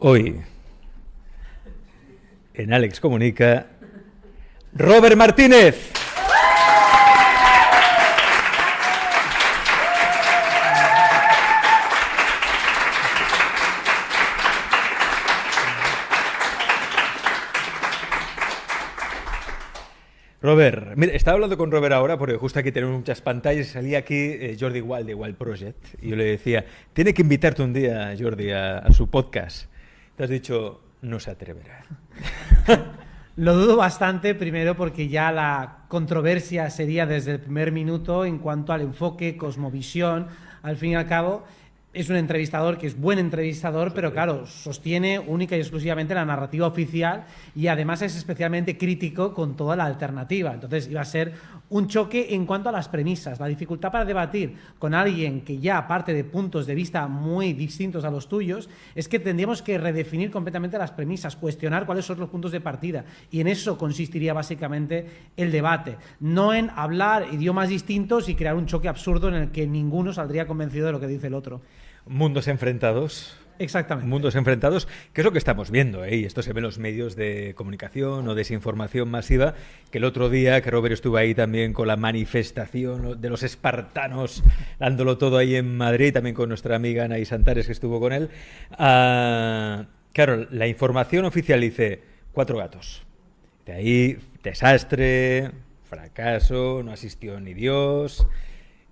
Hoy, en Alex Comunica, Robert Martínez. Robert, mira, estaba hablando con Robert ahora porque justo aquí tenemos muchas pantallas y salía aquí Jordi Wild de Wild Project y yo le decía, tiene que invitarte un día, Jordi, a su podcast. Te has dicho, no se atreverá. Lo dudo bastante, primero porque ya la controversia sería desde el primer minuto en cuanto al enfoque, cosmovisión. Al fin y al cabo, es un entrevistador que es buen entrevistador, pero claro, sostiene única y exclusivamente la narrativa oficial y además es especialmente crítico con toda la alternativa. Entonces iba a ser un choque en cuanto a las premisas. La dificultad para debatir con alguien que ya parte de puntos de vista muy distintos a los tuyos es que tendríamos que redefinir completamente las premisas, cuestionar cuáles son los puntos de partida, y en eso consistiría básicamente el debate, no en hablar idiomas distintos y crear un choque absurdo en el que ninguno saldría convencido de lo que dice el otro. Mundos enfrentados. Exactamente. Mundos enfrentados, que es lo que estamos viendo, y esto se ve en los medios de comunicación o desinformación masiva, que el otro día que Robert estuvo ahí también con la manifestación de los espartanos, dándolo todo ahí en Madrid, también con nuestra amiga Anaís Antares que estuvo con él. Claro, la información oficial dice 4 gatos. De ahí, desastre, fracaso, no asistió ni Dios.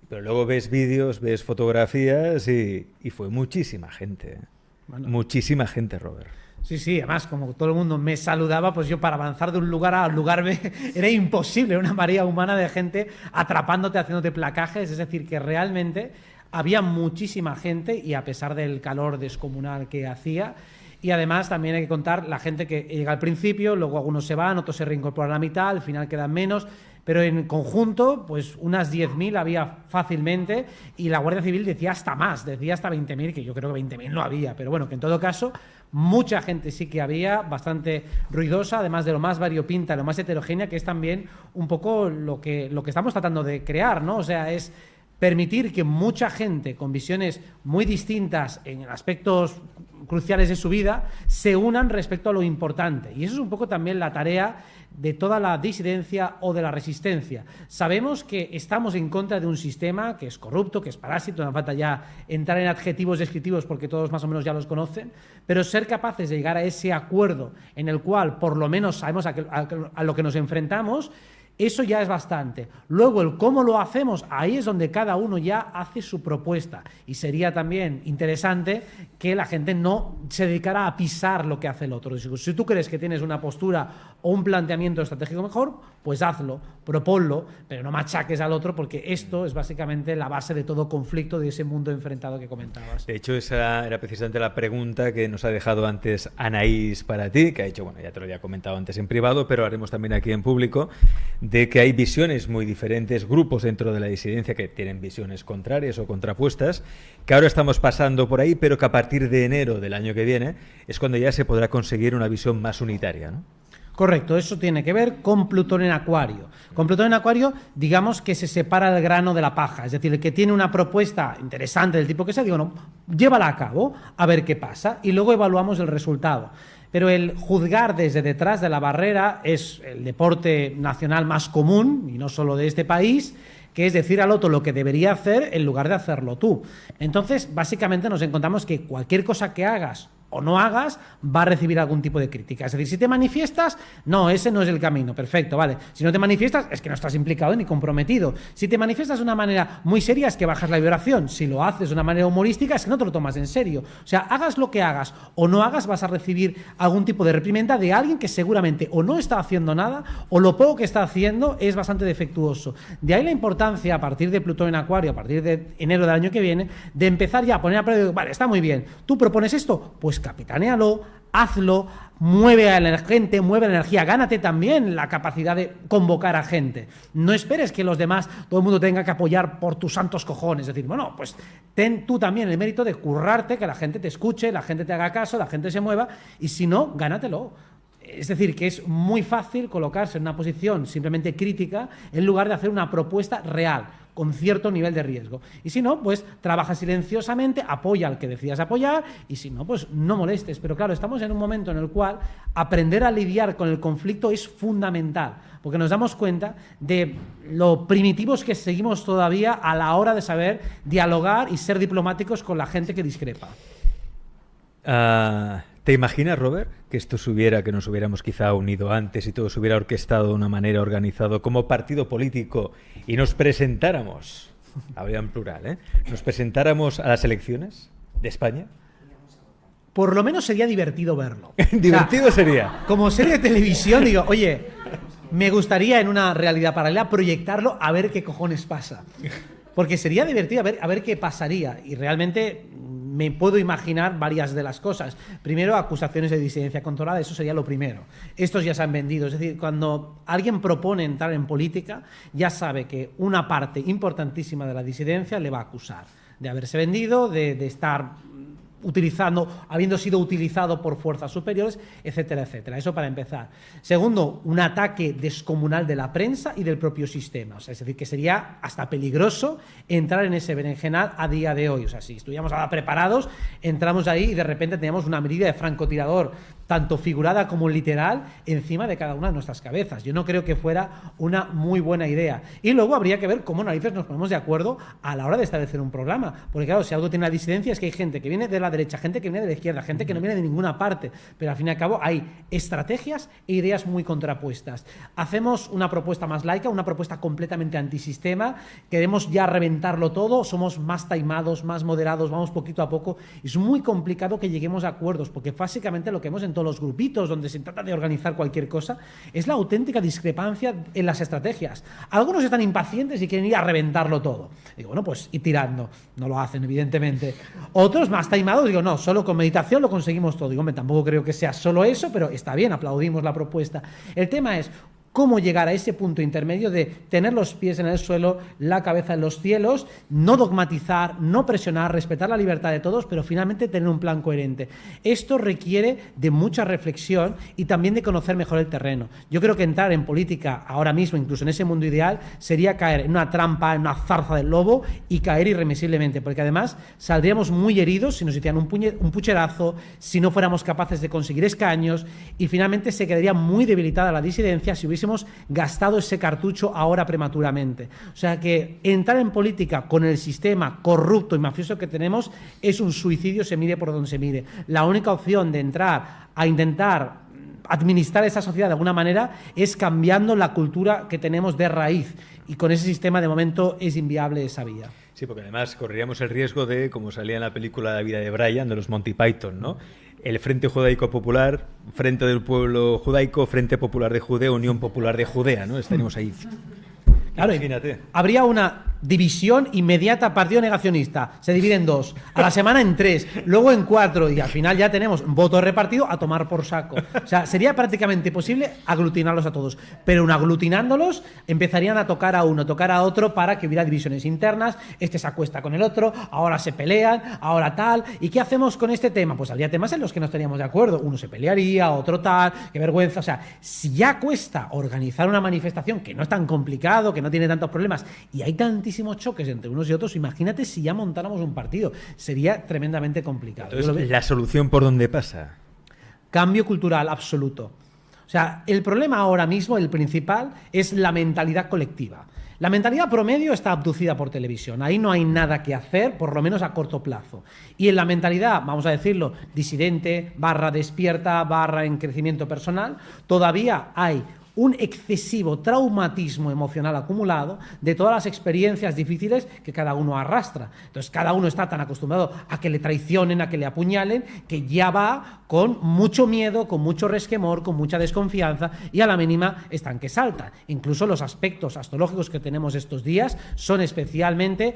Pero luego ves vídeos, ves fotografías y fue muchísima gente. Bueno. Muchísima gente, Robert. Sí, sí, además, como todo el mundo me saludaba, pues yo para avanzar de un lugar a lugar B era imposible, una marea humana de gente atrapándote, haciéndote placajes, es decir, que realmente había muchísima gente y a pesar del calor descomunal que hacía. Y además también hay que contar la gente que llega al principio, luego algunos se van, otros se reincorporan a la mitad, al final quedan menos, pero en conjunto, pues unas 10.000 había fácilmente y la Guardia Civil decía hasta más, decía hasta 20.000, que yo creo que 20.000 no había, pero bueno, que en todo caso mucha gente sí que había, bastante ruidosa, además de lo más variopinta, lo más heterogénea, que es también un poco lo que estamos tratando de crear, ¿no? O sea, es permitir que mucha gente con visiones muy distintas en aspectos cruciales de su vida se unan respecto a lo importante. Y eso es un poco también la tarea de toda la disidencia o de la resistencia. Sabemos que estamos en contra de un sistema que es corrupto, que es parásito, no falta ya entrar en adjetivos descriptivos porque todos más o menos ya los conocen, pero ser capaces de llegar a ese acuerdo en el cual por lo menos sabemos a lo que nos enfrentamos, eso ya es bastante. Luego, el cómo lo hacemos, ahí es donde cada uno ya hace su propuesta. Y sería también interesante que la gente no se dedicara a pisar lo que hace el otro. Si tú crees que tienes una postura o un planteamiento estratégico mejor, pues hazlo, proponlo, pero no machaques al otro, porque esto es básicamente la base de todo conflicto, de ese mundo enfrentado que comentabas. De hecho, esa era precisamente la pregunta que nos ha dejado antes Anaís para ti, que ha dicho, bueno, ya te lo había comentado antes en privado, pero haremos también aquí en público, de que hay visiones muy diferentes, grupos dentro de la disidencia que tienen visiones contrarias o contrapuestas, que ahora estamos pasando por ahí, pero que a partir de enero del año que viene es cuando ya se podrá conseguir una visión más unitaria, ¿no? Correcto, eso tiene que ver con Plutón en Acuario. Con Plutón en Acuario, digamos que se separa el grano de la paja, es decir, el que tiene una propuesta interesante del tipo que sea, digo, no, llévala a cabo, a ver qué pasa, y luego evaluamos el resultado. Pero el juzgar desde detrás de la barrera es el deporte nacional más común, y no solo de este país, que es decir al otro lo que debería hacer en lugar de hacerlo tú. Entonces, básicamente nos encontramos que cualquier cosa que hagas o no hagas, va a recibir algún tipo de crítica. Es decir, si te manifiestas, no, ese no es el camino, perfecto, vale. Si no te manifiestas, es que no estás implicado ni comprometido. Si te manifiestas de una manera muy seria, es que bajas la vibración. Si lo haces de una manera humorística, es que no te lo tomas en serio. O sea, hagas lo que hagas o no hagas, vas a recibir algún tipo de reprimenda de alguien que seguramente o no está haciendo nada o lo poco que está haciendo es bastante defectuoso. De ahí la importancia, a partir de Plutón en Acuario, a partir de enero del año que viene, de empezar ya a poner a prueba, vale, está muy bien, tú propones esto, pues capitanéalo, hazlo, mueve a la gente, mueve la energía, gánate también la capacidad de convocar a gente. No esperes que los demás, todo el mundo tenga que apoyar por tus santos cojones. Es decir, bueno, pues ten tú también el mérito de currarte, que la gente te escuche, la gente te haga caso, la gente se mueva, y si no, gánatelo. Es decir, que es muy fácil colocarse en una posición simplemente crítica en lugar de hacer una propuesta real, con cierto nivel de riesgo. Y si no, pues trabaja silenciosamente, apoya al que decidas apoyar, y si no, pues no molestes. Pero claro, estamos en un momento en el cual aprender a lidiar con el conflicto es fundamental, porque nos damos cuenta de lo primitivos que seguimos todavía a la hora de saber dialogar y ser diplomáticos con la gente que discrepa. ¿Te imaginas, Robert, que que nos hubiéramos quizá unido antes y todo se hubiera orquestado de una manera organizado como partido político y nos presentáramos, habría en plural, nos presentáramos a las elecciones de España? Por lo menos sería divertido verlo. Divertido sería. Como serie de televisión, digo, oye, me gustaría en una realidad paralela proyectarlo a ver qué cojones pasa. Porque sería divertido a ver qué pasaría. Y realmente me puedo imaginar varias de las cosas. Primero, acusaciones de disidencia controlada, eso sería lo primero. Estos ya se han vendido. Es decir, cuando alguien propone entrar en política, ya sabe que una parte importantísima de la disidencia le va a acusar de haberse vendido, de estar habiendo sido utilizado por fuerzas superiores, etcétera, etcétera. Eso para empezar. Segundo, un ataque descomunal de la prensa y del propio sistema. O sea, es decir, que sería hasta peligroso entrar en ese berenjenal a día de hoy. O sea, si estuviéramos ahora preparados, entramos ahí y de repente teníamos una mirilla de francotirador, tanto figurada como literal, encima de cada una de nuestras cabezas. Yo no creo que fuera una muy buena idea. Y luego habría que ver cómo narices nos ponemos de acuerdo a la hora de establecer un programa. Porque claro, si algo tiene la disidencia es que hay gente que viene de la derecha, gente que viene de la izquierda, gente que no viene de ninguna parte, pero al fin y al cabo hay estrategias e ideas muy contrapuestas. Hacemos una propuesta más laica, una propuesta completamente antisistema, queremos ya reventarlo todo, somos más taimados, más moderados, vamos poquito a poco. Es muy complicado que lleguemos a acuerdos, porque básicamente lo que vemos en todos los grupitos donde se trata de organizar cualquier cosa es la auténtica discrepancia en las estrategias. Algunos están impacientes y quieren ir a reventarlo todo. Digo, bueno, pues ir tirando. No lo hacen, evidentemente. Otros más taimados, digo, no, solo con meditación lo conseguimos todo. Digo, hombre, tampoco creo que sea solo eso, pero está bien, aplaudimos la propuesta. El tema es cómo llegar a ese punto intermedio de tener los pies en el suelo, la cabeza en los cielos, no dogmatizar, no presionar, respetar la libertad de todos, pero finalmente tener un plan coherente. Esto requiere de mucha reflexión y también de conocer mejor el terreno. Yo creo que entrar en política ahora mismo, incluso en ese mundo ideal, sería caer en una trampa, en una zarza del lobo y caer irremisiblemente, porque además saldríamos muy heridos si nos hicieran un pucherazo, si no fuéramos capaces de conseguir escaños, y finalmente se quedaría muy debilitada la disidencia si hubiésemos gastado ese cartucho ahora prematuramente. O sea que entrar en política con el sistema corrupto y mafioso que tenemos es un suicidio, se mire por donde se mire. La única opción de entrar a intentar administrar esa sociedad de alguna manera es cambiando la cultura que tenemos de raíz, y con ese sistema de momento es inviable esa vía. Sí, porque además correríamos el riesgo de, como salía en la película La vida de Brian, de los Monty Python, ¿no? El Frente Judaico Popular, Frente del Pueblo Judaico, Frente Popular de Judea, Unión Popular de Judea, ¿no? Estaríamos ahí. Claro, imagínate. Habría una división inmediata, partido negacionista. Se divide en 2, a la semana en 3, luego en 4, y al final ya tenemos voto repartido a tomar por saco. O sea, sería prácticamente imposible aglutinarlos a todos. Pero aglutinándolos empezarían a tocar a uno, tocar a otro, para que hubiera divisiones internas. Este se acuesta con el otro, ahora se pelean, ahora tal. ¿Y qué hacemos con este tema? Pues habría temas en los que no estaríamos de acuerdo. Uno se pelearía, otro tal, qué vergüenza. O sea, si ya cuesta organizar una manifestación que no es tan complicado, que no tiene tantos problemas, y hay tantísimos choques entre unos y otros, imagínate si ya montáramos un partido. Sería tremendamente complicado. Entonces, ¿la solución por dónde pasa? Cambio cultural absoluto. O sea, el problema ahora mismo, el principal, es la mentalidad colectiva. La mentalidad promedio está abducida por televisión. Ahí no hay nada que hacer, por lo menos a corto plazo. Y en la mentalidad, vamos a decirlo, disidente, despierta, en crecimiento personal, todavía hay un excesivo traumatismo emocional acumulado de todas las experiencias difíciles que cada uno arrastra. Entonces, cada uno está tan acostumbrado a que le traicionen, a que le apuñalen, que ya va con mucho miedo, con mucho resquemor, con mucha desconfianza, y a la mínima están que saltan. Incluso los aspectos astrológicos que tenemos estos días son especialmente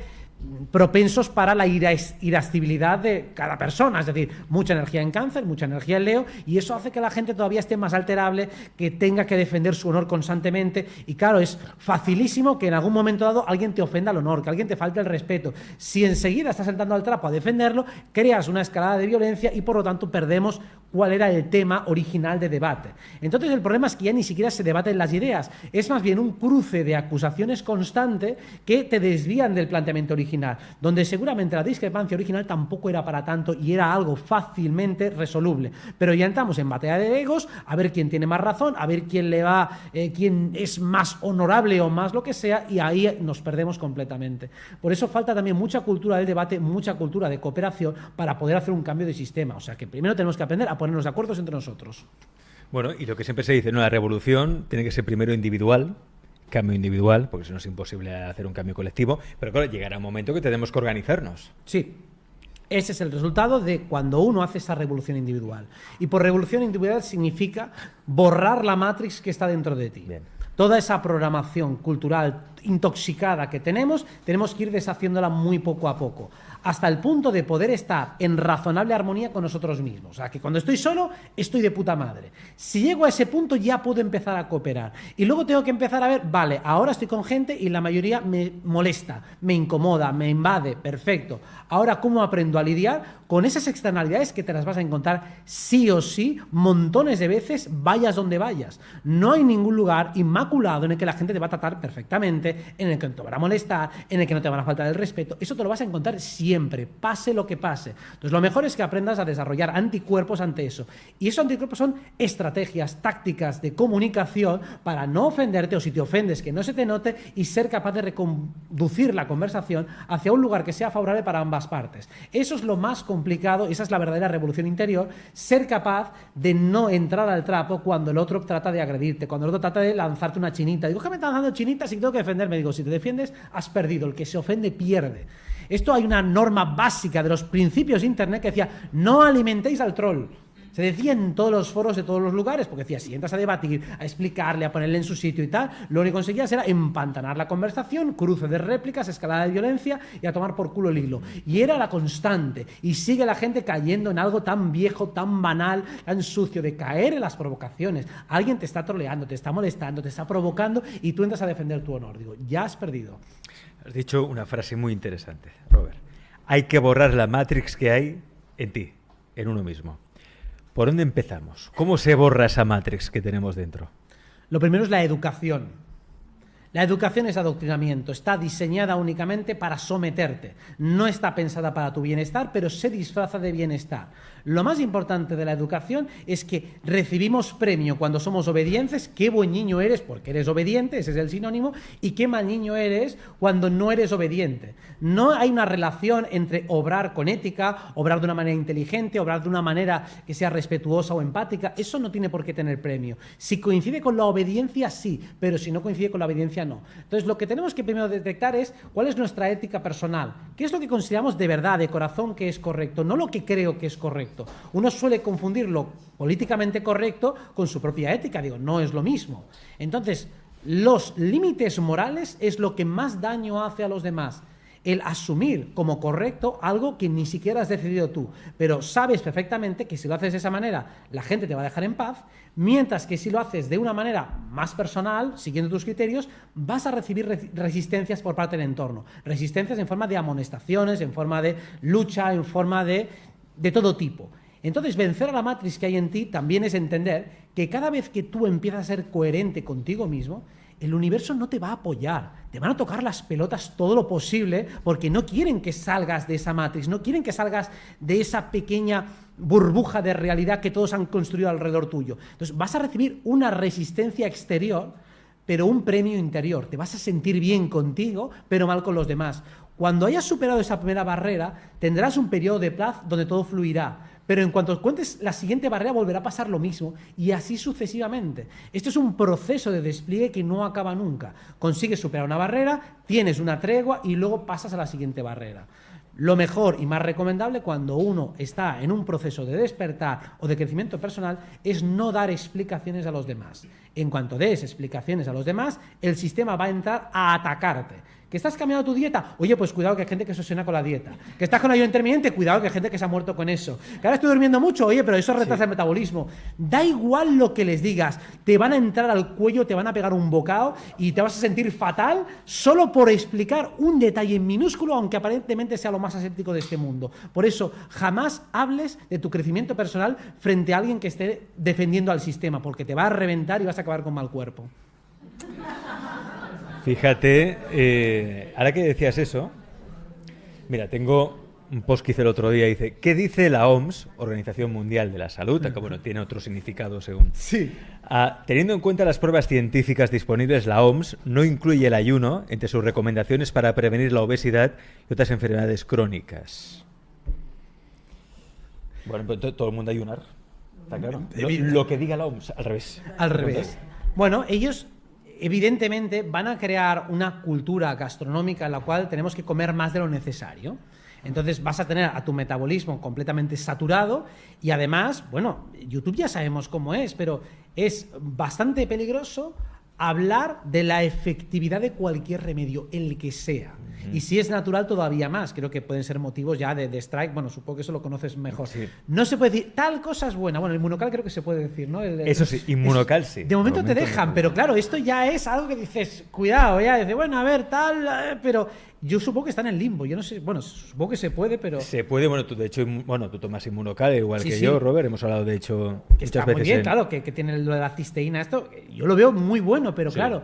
propensos para la irascibilidad de cada persona, es decir, mucha energía en Cáncer, mucha energía en Leo, y eso hace que la gente todavía esté más alterable, que tenga que defender su honor constantemente. Y claro, es facilísimo que en algún momento dado alguien te ofenda el honor, que alguien te falte el respeto. Si enseguida estás saltando al trapo a defenderlo, creas una escalada de violencia y por lo tanto perdemos cuál era el tema original de debate. Entonces el problema es que ya ni siquiera se debaten las ideas, es más bien un cruce de acusaciones constante que te desvían del planteamiento original, donde seguramente la discrepancia original tampoco era para tanto y era algo fácilmente resoluble. Pero ya entramos en batalla de egos, a ver quién tiene más razón, a ver quién es más honorable o más lo que sea, y ahí nos perdemos completamente. Por eso falta también mucha cultura del debate, mucha cultura de cooperación para poder hacer un cambio de sistema. O sea que primero tenemos que aprender a ponernos de acuerdo entre nosotros. Bueno, y lo que siempre se dice, ¿no? La revolución tiene que ser primero individual, cambio individual, porque si no es imposible hacer un cambio colectivo, pero claro, llegará un momento que tenemos que organizarnos. Sí. Ese es el resultado de cuando uno hace esa revolución individual. Y por revolución individual significa borrar la matrix que está dentro de ti. Bien. Toda esa programación cultural intoxicada que tenemos que ir deshaciéndola muy poco a poco, hasta el punto de poder estar en razonable armonía con nosotros mismos. O sea, que cuando estoy solo, estoy de puta madre. Si llego a ese punto, ya puedo empezar a cooperar. Y luego tengo que empezar a ver, vale, ahora estoy con gente y la mayoría me molesta, me incomoda, me invade, perfecto. Ahora, ¿cómo aprendo a lidiar con esas externalidades que te las vas a encontrar sí o sí, montones de veces, vayas donde vayas? No hay ningún lugar inmaculado en el que la gente te va a tratar perfectamente, en el que no te van a molestar, en el que no te van a faltar el respeto. Eso te lo vas a encontrar siempre, pase lo que pase. Entonces, lo mejor es que aprendas a desarrollar anticuerpos ante eso. Y esos anticuerpos son estrategias, tácticas de comunicación para no ofenderte, o si te ofendes, que no se te note, y ser capaz de reconducir la conversación hacia un lugar que sea favorable para ambas partes. Eso es lo más complicado, esa es la verdadera revolución interior, ser capaz de no entrar al trapo cuando el otro trata de agredirte, cuando el otro trata de lanzarte una chinita. Digo, ¿qué me estás dando chinitas y tengo que defenderme? Digo, si te defiendes, has perdido. El que se ofende, pierde. Esto hay una norma básica de los principios de Internet que decía, no alimentéis al troll. Se decía en todos los foros de todos los lugares, porque decía, si entras a debatir, a explicarle, a ponerle en su sitio y tal, lo único que conseguías era empantanar la conversación, cruce de réplicas, escalada de violencia y a tomar por culo el hilo. Y era la constante. Y sigue la gente cayendo en algo tan viejo, tan banal, tan sucio, de caer en las provocaciones. Alguien te está troleando, te está molestando, te está provocando y tú entras a defender tu honor. Digo, ya has perdido. Has dicho una frase muy interesante, Robert. Hay que borrar la matrix que hay en ti, en uno mismo. ¿Por dónde empezamos? ¿Cómo se borra esa matrix que tenemos dentro? Lo primero es la educación. La educación es adoctrinamiento, está diseñada únicamente para someterte. No está pensada para tu bienestar, pero se disfraza de bienestar. Lo más importante de la educación es que recibimos premio cuando somos obedientes. Qué buen niño eres porque eres obediente, ese es el sinónimo, y qué mal niño eres cuando no eres obediente. No hay una relación entre obrar con ética, obrar de una manera inteligente, obrar de una manera que sea respetuosa o empática. Eso no tiene por qué tener premio. Si coincide con la obediencia, sí, pero si no coincide con la obediencia, no. Entonces, lo que tenemos que primero detectar es cuál es nuestra ética personal. ¿Qué es lo que consideramos de verdad, de corazón, que es correcto? No lo que creo que es correcto. Uno suele confundir lo políticamente correcto con su propia ética. Digo, no es lo mismo. Entonces, los límites morales es lo que más daño hace a los demás. El asumir como correcto algo que ni siquiera has decidido tú, pero sabes perfectamente que si lo haces de esa manera, la gente te va a dejar en paz, mientras que si lo haces de una manera más personal, siguiendo tus criterios, vas a recibir resistencias por parte del entorno. Resistencias en forma de amonestaciones, en forma de lucha, en forma de todo tipo. Entonces, vencer a la matriz que hay en ti también es entender que cada vez que tú empiezas a ser coherente contigo mismo, el universo no te va a apoyar, te van a tocar las pelotas todo lo posible porque no quieren que salgas de esa matriz, no quieren que salgas de esa pequeña burbuja de realidad que todos han construido alrededor tuyo. Entonces vas a recibir una resistencia exterior, pero un premio interior. Te vas a sentir bien contigo, pero mal con los demás. Cuando hayas superado esa primera barrera, tendrás un periodo de paz donde todo fluirá. Pero en cuanto cuentes la siguiente barrera volverá a pasar lo mismo y así sucesivamente. Esto es un proceso de despliegue que no acaba nunca. Consigues superar una barrera, tienes una tregua y luego pasas a la siguiente barrera. Lo mejor y más recomendable cuando uno está en un proceso de despertar o de crecimiento personal es no dar explicaciones a los demás. En cuanto des explicaciones a los demás, el sistema va a entrar a atacarte. Que estás cambiando tu dieta, oye, pues cuidado que hay gente que se obsesiona con la dieta. Que estás con ayuno intermitente, cuidado que hay gente que se ha muerto con eso. Que ahora estoy durmiendo mucho, oye, pero eso retrasa el metabolismo. Da igual lo que les digas, te van a entrar al cuello, te van a pegar un bocado y te vas a sentir fatal solo por explicar un detalle minúsculo, aunque aparentemente sea lo más aséptico de este mundo. Por eso, jamás hables de tu crecimiento personal frente a alguien que esté defendiendo al sistema, porque te va a reventar y vas a acabar con mal cuerpo. Fíjate, ahora que decías eso, mira, tengo un post que hice el otro día, dice, ¿qué dice la OMS, Organización Mundial de la Salud? Que bueno, tiene otro significado según. Sí. Teniendo en cuenta las pruebas científicas disponibles, la OMS no incluye el ayuno entre sus recomendaciones para prevenir la obesidad y otras enfermedades crónicas. Bueno, pues todo el mundo ayunar, ¿está claro? Lo que diga la OMS, al revés. Al revés. Bueno, ellos evidentemente van a crear una cultura gastronómica en la cual tenemos que comer más de lo necesario. Entonces vas a tener a tu metabolismo completamente saturado y además, bueno, YouTube ya sabemos cómo es, pero es bastante peligroso hablar de la efectividad de cualquier remedio, el que sea. Y si es natural, todavía más. Creo que pueden ser motivos ya de strike. Bueno, supongo que eso lo conoces mejor. Sí. No se puede decir, tal cosa es buena. Bueno, el Inmunocal creo que se puede decir, ¿no? Eso sí, Inmunocal sí. De momento te dejan, pero claro, esto ya es algo que dices, cuidado, ya dices, bueno, a ver, tal, pero yo supongo que está en el limbo. Yo no sé, bueno, supongo que se puede, pero... Se puede, bueno, tú de hecho, bueno, tú tomas Inmunocal igual que yo, Robert. Hemos hablado, de hecho, que muchas veces. Muy bien, claro, que tiene lo de la cisteína. Esto yo lo veo muy bueno, pero claro...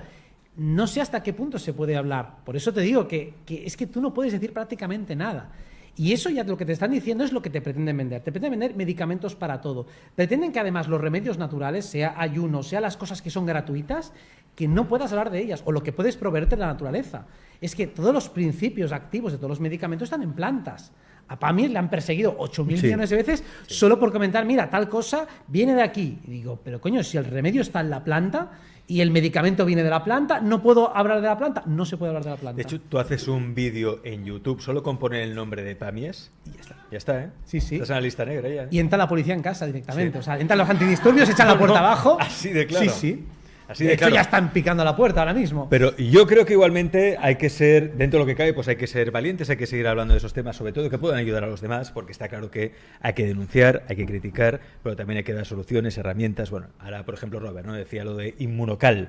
No sé hasta qué punto se puede hablar. Por eso te digo que es que tú no puedes decir prácticamente nada. Y eso ya lo que te están diciendo es lo que te pretenden vender. Te pretenden vender medicamentos para todo. Pretenden que además los remedios naturales, sea ayuno, sea las cosas que son gratuitas, que no puedas hablar de ellas. O lo que puedes proveerte de la naturaleza. Es que todos los principios activos de todos los medicamentos están en plantas. A Pamir le han perseguido 8.000 millones de veces solo por comentar, mira, tal cosa viene de aquí. Y digo, pero coño, si el remedio está en la planta y el medicamento viene de la planta, ¿no puedo hablar de la planta? No se puede hablar de la planta. De hecho, tú haces un vídeo en YouTube solo con poner el nombre de Pamies y ya está. Ya está, ¿eh? Sí, sí. Estás en la lista negra ya. Y entra la policía en casa directamente. Sí. O sea, entran los antidisturbios, echan la puerta abajo. Así de claro. Sí, sí. Así de hecho, claro, ya están picando la puerta ahora mismo. Pero yo creo que igualmente hay que ser, dentro de lo que cabe, pues hay que ser valientes, hay que seguir hablando de esos temas, sobre todo que puedan ayudar a los demás, porque está claro que hay que denunciar, hay que criticar, pero también hay que dar soluciones, herramientas. Bueno, ahora, por ejemplo, Robert, ¿no? Decía lo de Inmunocal,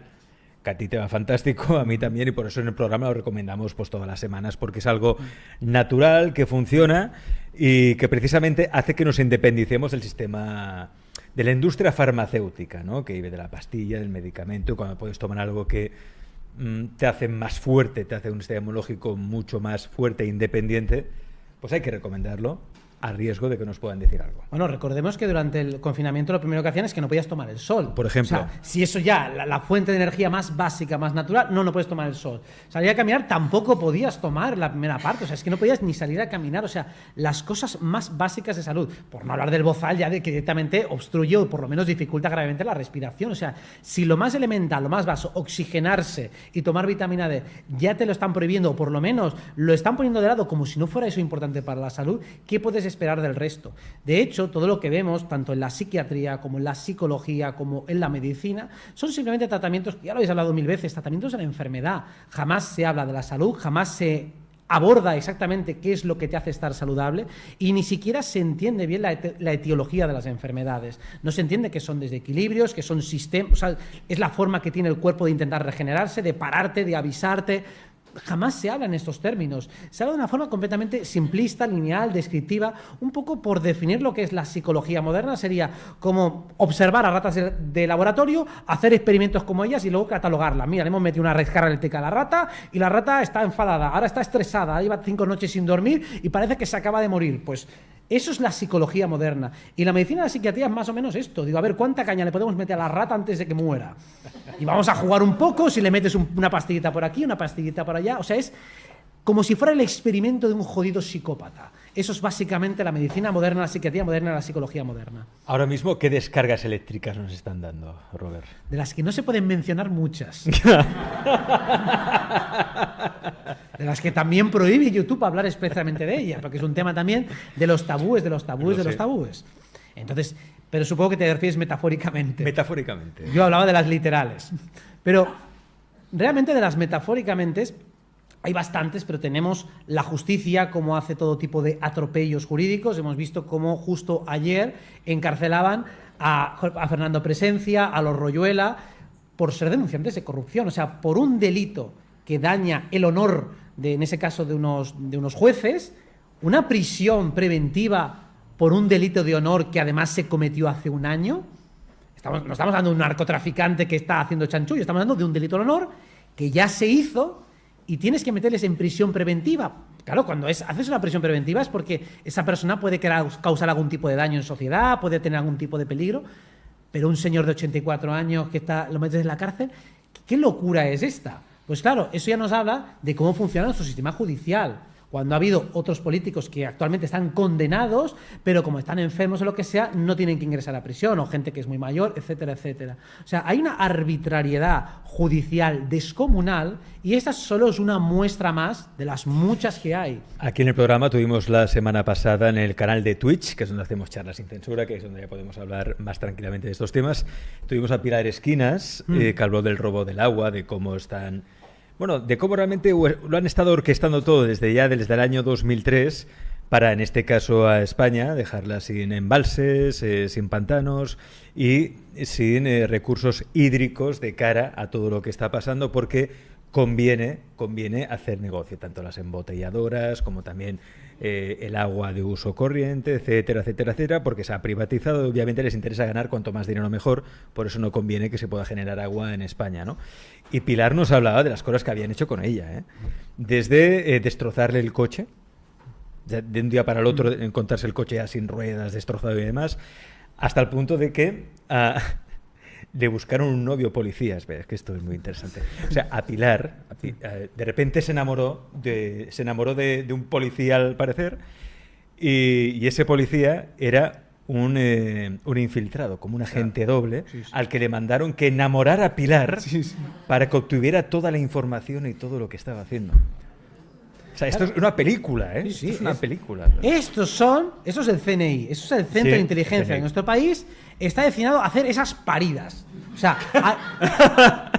que a ti te va fantástico, a mí también, y por eso en el programa lo recomendamos pues todas las semanas, porque es algo natural, que funciona y que precisamente hace que nos independicemos del sistema... de la industria farmacéutica, ¿no? Que vive de la pastilla, del medicamento, cuando puedes tomar algo que te hace más fuerte, te hace un sistema inmunológico mucho más fuerte e independiente, pues hay que recomendarlo a riesgo de que nos puedan decir algo. Bueno, recordemos que durante el confinamiento lo primero que hacían es que no podías tomar el sol. Por ejemplo. O sea, si eso ya, la fuente de energía más básica, más natural, no puedes tomar el sol. Salir a caminar tampoco podías tomar la primera parte. O sea, es que no podías ni salir a caminar. O sea, las cosas más básicas de salud. Por no hablar del bozal ya de que directamente obstruye o por lo menos dificulta gravemente la respiración. O sea, si lo más elemental, lo más básico, oxigenarse y tomar vitamina D, ya te lo están prohibiendo o por lo menos lo están poniendo de lado como si no fuera eso importante para la salud, ¿qué puedes esperar del resto? De hecho, todo lo que vemos, tanto en la psiquiatría como en la psicología, como en la medicina, son simplemente tratamientos, ya lo habéis hablado 1000 veces, tratamientos de la enfermedad. Jamás se habla de la salud, jamás se aborda exactamente qué es lo que te hace estar saludable y ni siquiera se entiende bien la etiología de las enfermedades. No se entiende que son desequilibrios, que son sistemas, o sea, es la forma que tiene el cuerpo de intentar regenerarse, de pararte, de avisarte. Jamás se habla en estos términos. Se habla de una forma completamente simplista, lineal, descriptiva, un poco por definir lo que es la psicología moderna. Sería como observar a ratas de laboratorio, hacer experimentos como ellas y luego catalogarlas. Mira, le hemos metido una descarga eléctrica a la rata y la rata está enfadada, ahora está estresada, lleva 5 noches sin dormir y parece que se acaba de morir. Pues eso es la psicología moderna. Y la medicina de la psiquiatría es más o menos esto. Digo, a ver, ¿cuánta caña le podemos meter a la rata antes de que muera? Y vamos a jugar un poco, si le metes una pastillita por aquí, una pastillita por allá. O sea, es como si fuera el experimento de un jodido psicópata. Eso es básicamente la medicina moderna, la psiquiatría moderna, la psicología moderna. Ahora mismo, ¿qué descargas eléctricas nos están dando, Robert? De las que no se pueden mencionar muchas. De las que también prohíbe YouTube hablar expresamente de ellas, porque es un tema también de los tabúes, de los tabúes, de los tabúes. Entonces, pero supongo que te refieres metafóricamente. Metafóricamente. Yo hablaba de las literales. Pero realmente de las metafóricamente hay bastantes, pero tenemos la justicia, cómo hace todo tipo de atropellos jurídicos. Hemos visto cómo justo ayer encarcelaban a Fernando Presencia, a los Royuela, por ser denunciantes de corrupción. O sea, por un delito que daña el honor, en ese caso de unos jueces, una prisión preventiva por un delito de honor que además se cometió hace un año. No estamos hablando de un narcotraficante que está haciendo chanchullo, estamos hablando de un delito de honor que ya se hizo y tienes que meterles en prisión preventiva. Claro, cuando haces una prisión preventiva es porque esa persona puede causar algún tipo de daño en sociedad, puede tener algún tipo de peligro, pero un señor de 84 años que lo metes en la cárcel, ¿qué locura es esta? Pues claro, eso ya nos habla de cómo funciona nuestro sistema judicial. Cuando ha habido otros políticos que actualmente están condenados, pero como están enfermos o lo que sea, no tienen que ingresar a prisión, o gente que es muy mayor, etcétera, etcétera. O sea, hay una arbitrariedad judicial descomunal y esta solo es una muestra más de las muchas que hay. Aquí en el programa tuvimos la semana pasada en el canal de Twitch, que es donde hacemos charlas sin censura, que es donde ya podemos hablar más tranquilamente de estos temas. Tuvimos a Pilar Esquinas, que habló del robo del agua, de cómo están... Bueno, de cómo realmente lo han estado orquestando todo desde el año 2003 para, en este caso, a España, dejarla sin embalses, sin pantanos y sin recursos hídricos de cara a todo lo que está pasando, porque conviene hacer negocio, tanto las embotelladoras como también el agua de uso corriente, etcétera, etcétera, etcétera, porque se ha privatizado. Obviamente les interesa ganar cuanto más dinero mejor, por eso no conviene que se pueda generar agua en España, ¿no? Y Pilar nos hablaba de las cosas que habían hecho con ella, ¿eh? Desde destrozarle el coche, de un día para el otro encontrarse el coche ya sin ruedas, destrozado y demás, hasta el punto de que le buscaron un novio policía. Espera, es que esto es muy interesante. O sea, a Pilar, de repente se enamoró de un policía, al parecer, y ese policía era un infiltrado, como un agente doble, sí. Al que le mandaron que enamorara a Pilar para que obtuviera toda la información y todo lo que estaba haciendo. O sea, esto es una película, ¿eh? Sí, es una película. Eso es el CNI, eso es el Centro de Inteligencia de nuestro país. Está destinado a hacer esas paridas. O sea,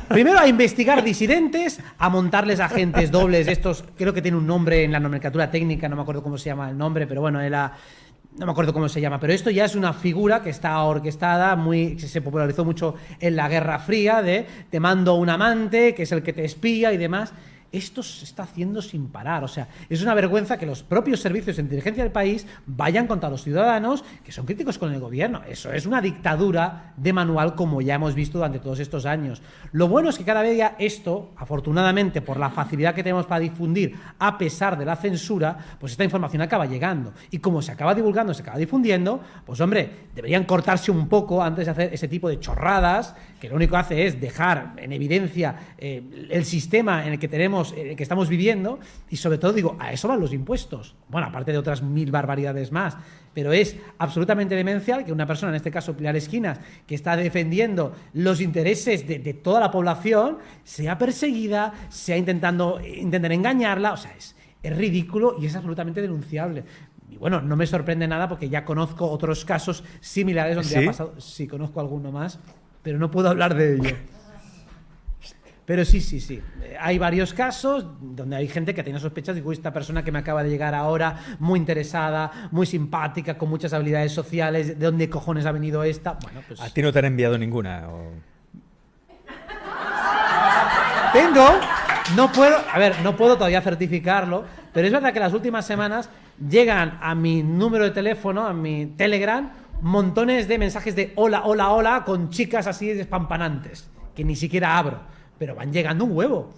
primero a investigar disidentes, a montarles agentes dobles. Estos, creo que tiene un nombre en la nomenclatura técnica, no me acuerdo cómo se llama el nombre, pero bueno, no me acuerdo cómo se llama, pero esto ya es una figura que está orquestada, se popularizó mucho en la Guerra Fría, de te mando un amante, que es el que te espía y demás. Esto se está haciendo sin parar. O sea, es una vergüenza que los propios servicios de inteligencia del país vayan contra los ciudadanos que son críticos con el gobierno. Eso es una dictadura de manual, como ya hemos visto durante todos estos años. Lo bueno es que cada vez ya esto, afortunadamente, por la facilidad que tenemos para difundir, a pesar de la censura, pues esta información acaba llegando. Y como se acaba divulgando, se acaba difundiendo, pues hombre, deberían cortarse un poco antes de hacer ese tipo de chorradas, que lo único que hace es dejar en evidencia el sistema en el que tenemos, que estamos viviendo, y sobre todo, digo, a eso van los impuestos. Bueno, aparte de otras 1000 barbaridades más, pero es absolutamente demencial que una persona, en este caso Pilar Esquinas, que está defendiendo los intereses de toda la población, sea perseguida, intenten engañarla. O sea, es ridículo y es absolutamente denunciable. Y bueno, no me sorprende nada porque ya conozco otros casos similares donde ha pasado. Sí, conozco alguno más, pero no puedo hablar de ello. Pero sí. Hay varios casos donde hay gente que tiene sospechas de que esta persona que me acaba de llegar ahora, muy interesada, muy simpática, con muchas habilidades sociales, ¿de dónde cojones ha venido esta? Bueno, pues... ¿A ti no te han enviado ninguna? No puedo todavía certificarlo, pero es verdad que las últimas semanas llegan a mi número de teléfono, a mi Telegram, montones de mensajes de hola, hola, hola, con chicas así despampanantes, que ni siquiera abro. Pero van llegando un huevo.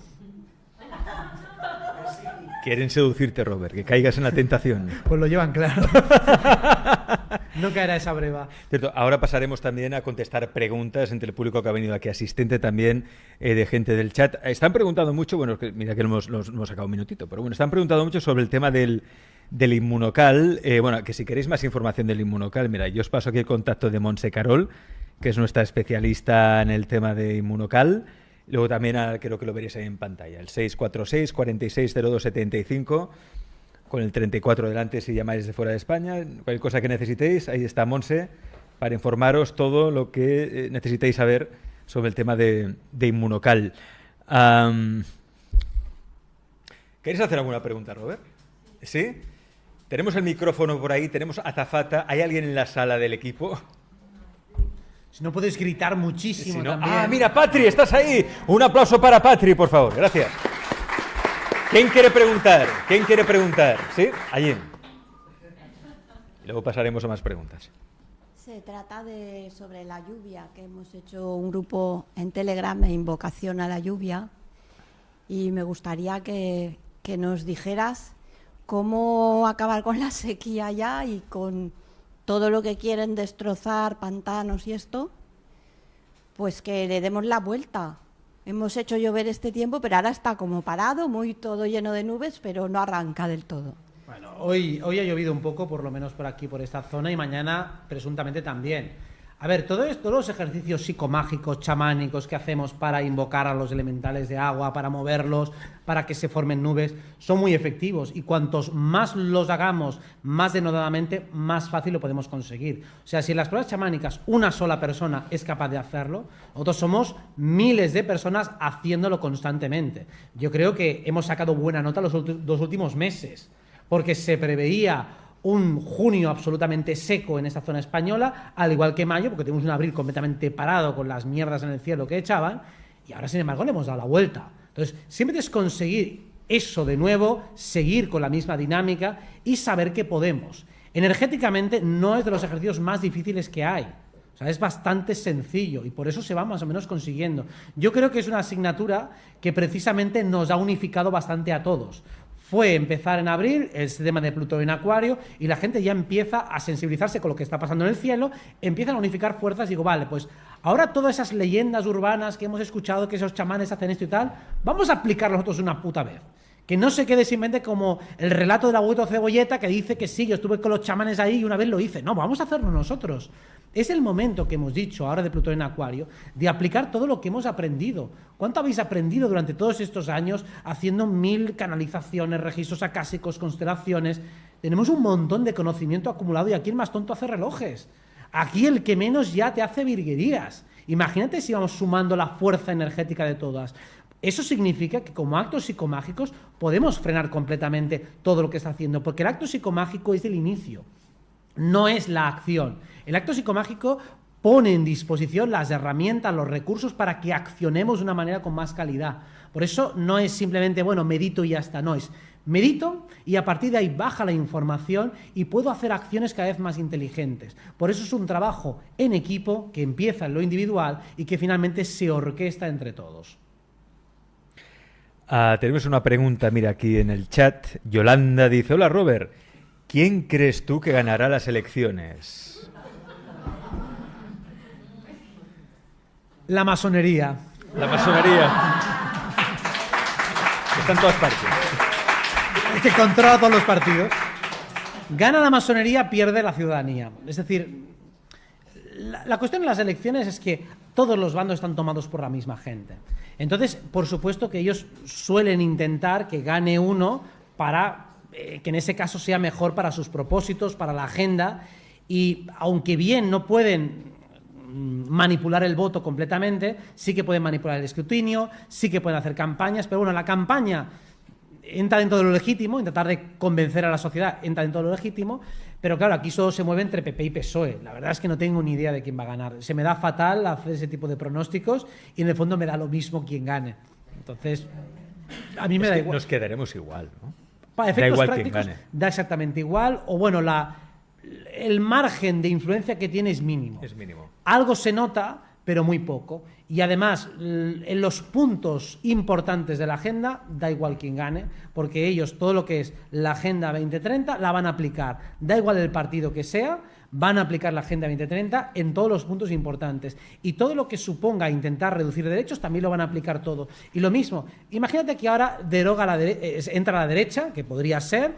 Quieren seducirte, Robert, que caigas en la tentación. Pues lo llevan claro. No caerá esa breva. Cierto, ahora pasaremos también a contestar preguntas entre el público que ha venido aquí asistente, también de gente del chat. Están preguntando mucho, bueno, mira que nos hemos sacado un minutito, pero bueno, están preguntando mucho sobre el tema del Inmunocal. Bueno, que si queréis más información del Inmunocal, mira, yo os paso aquí el contacto de Montse Carol, que es nuestra especialista en el tema de Inmunocal. Luego también creo que lo veréis ahí en pantalla, el 646 460275, con el 34 delante si llamáis desde fuera de España. Cualquier cosa que necesitéis, ahí está Monse, para informaros todo lo que necesitéis saber sobre el tema de Inmunocal. ¿Queréis hacer alguna pregunta, Robert? ¿Sí? Tenemos el micrófono por ahí, tenemos azafata. ¿Hay alguien en la sala del equipo? Si no puedes gritar muchísimo Si no... también. ¡Ah, mira, Patri, estás ahí! Un aplauso para Patri, por favor. Gracias. ¿Quién quiere preguntar? ¿Quién quiere preguntar? ¿Sí? Allí. Y luego pasaremos a más preguntas. Se trata sobre la lluvia, que hemos hecho un grupo en Telegram de invocación a la lluvia, y me gustaría que nos dijeras cómo acabar con la sequía ya y con todo lo que quieren destrozar, pantanos y esto, pues que le demos la vuelta. Hemos hecho llover este tiempo, pero ahora está como parado, muy todo lleno de nubes, pero no arranca del todo. Bueno, hoy ha llovido un poco, por lo menos por aquí, por esta zona, y mañana presuntamente también. A ver, todos los ejercicios psicomágicos, chamánicos que hacemos para invocar a los elementales de agua, para moverlos, para que se formen nubes, son muy efectivos, y cuantos más los hagamos más denodadamente, más fácil lo podemos conseguir. O sea, si en las pruebas chamánicas una sola persona es capaz de hacerlo, nosotros somos miles de personas haciéndolo constantemente. Yo creo que hemos sacado buena nota los dos últimos meses, porque se preveía un junio absolutamente seco en esta zona española, al igual que mayo, porque tenemos un abril completamente parado con las mierdas en el cielo que echaban, y ahora, sin embargo, le hemos dado la vuelta. Entonces, siempre es conseguir eso de nuevo, seguir con la misma dinámica y saber que podemos. Energéticamente no es de los ejercicios más difíciles que hay. O sea, es bastante sencillo y por eso se va más o menos consiguiendo. Yo creo que es una asignatura que precisamente nos ha unificado bastante a todos. Fue empezar en abril el sistema de Plutón en Acuario y la gente ya empieza a sensibilizarse con lo que está pasando en el cielo, empiezan a unificar fuerzas y digo, vale, pues ahora todas esas leyendas urbanas que hemos escuchado, que esos chamanes hacen esto y tal, vamos a aplicarlo nosotros una puta vez. Que no se quede simplemente como el relato del abuelo Cebolleta que dice que sí, yo estuve con los chamanes ahí y una vez lo hice. No, vamos a hacerlo nosotros. Es el momento que hemos dicho ahora de Plutón en Acuario de aplicar todo lo que hemos aprendido. ¿Cuánto habéis aprendido durante todos estos años haciendo 1000 canalizaciones, registros acásicos, constelaciones? Tenemos un montón de conocimiento acumulado y aquí el más tonto hace relojes. Aquí el que menos ya te hace virguerías. Imagínate si vamos sumando la fuerza energética de todas. Eso significa que como actos psicomágicos podemos frenar completamente todo lo que está haciendo, porque el acto psicomágico es el inicio, no es la acción. El acto psicomágico pone en disposición las herramientas, los recursos para que accionemos de una manera con más calidad. Por eso no es simplemente, bueno, medito y ya está, no, es medito y a partir de ahí baja la información y puedo hacer acciones cada vez más inteligentes. Por eso es un trabajo en equipo que empieza en lo individual y que finalmente se orquesta entre todos. Tenemos una pregunta, mira, aquí en el chat. Yolanda dice, hola Robert, ¿quién crees tú que ganará las elecciones? La masonería. La masonería. Está en todas partes. Es que controla todos los partidos. Gana la masonería, pierde la ciudadanía. Es decir, la cuestión en las elecciones es que todos los bandos están tomados por la misma gente. Entonces, por supuesto que ellos suelen intentar que gane uno para que en ese caso sea mejor para sus propósitos, para la agenda, y aunque bien no pueden manipular el voto completamente, sí que pueden manipular el escrutinio, sí que pueden hacer campañas, pero bueno, la campaña entra dentro de lo legítimo, intentar de convencer a la sociedad entra dentro de lo legítimo, pero claro, aquí solo se mueve entre PP y PSOE. La verdad es que no tengo ni idea de quién va a ganar. Se me da fatal hacer ese tipo de pronósticos y en el fondo me da lo mismo quién gane. Entonces, a mí me da igual. Nos quedaremos igual, ¿no? Para efectos da igual prácticos, quién gane. da exactamente igual, o bueno, el margen de influencia que tiene es mínimo. Es mínimo. Algo se nota, pero muy poco. Y además, en los puntos importantes de la agenda, da igual quién gane, porque ellos, todo lo que es la Agenda 2030, la van a aplicar. Da igual el partido que sea, van a aplicar la Agenda 2030 en todos los puntos importantes. Y todo lo que suponga intentar reducir derechos, también lo van a aplicar todo. Y lo mismo, imagínate que ahora entra la derecha, que podría ser,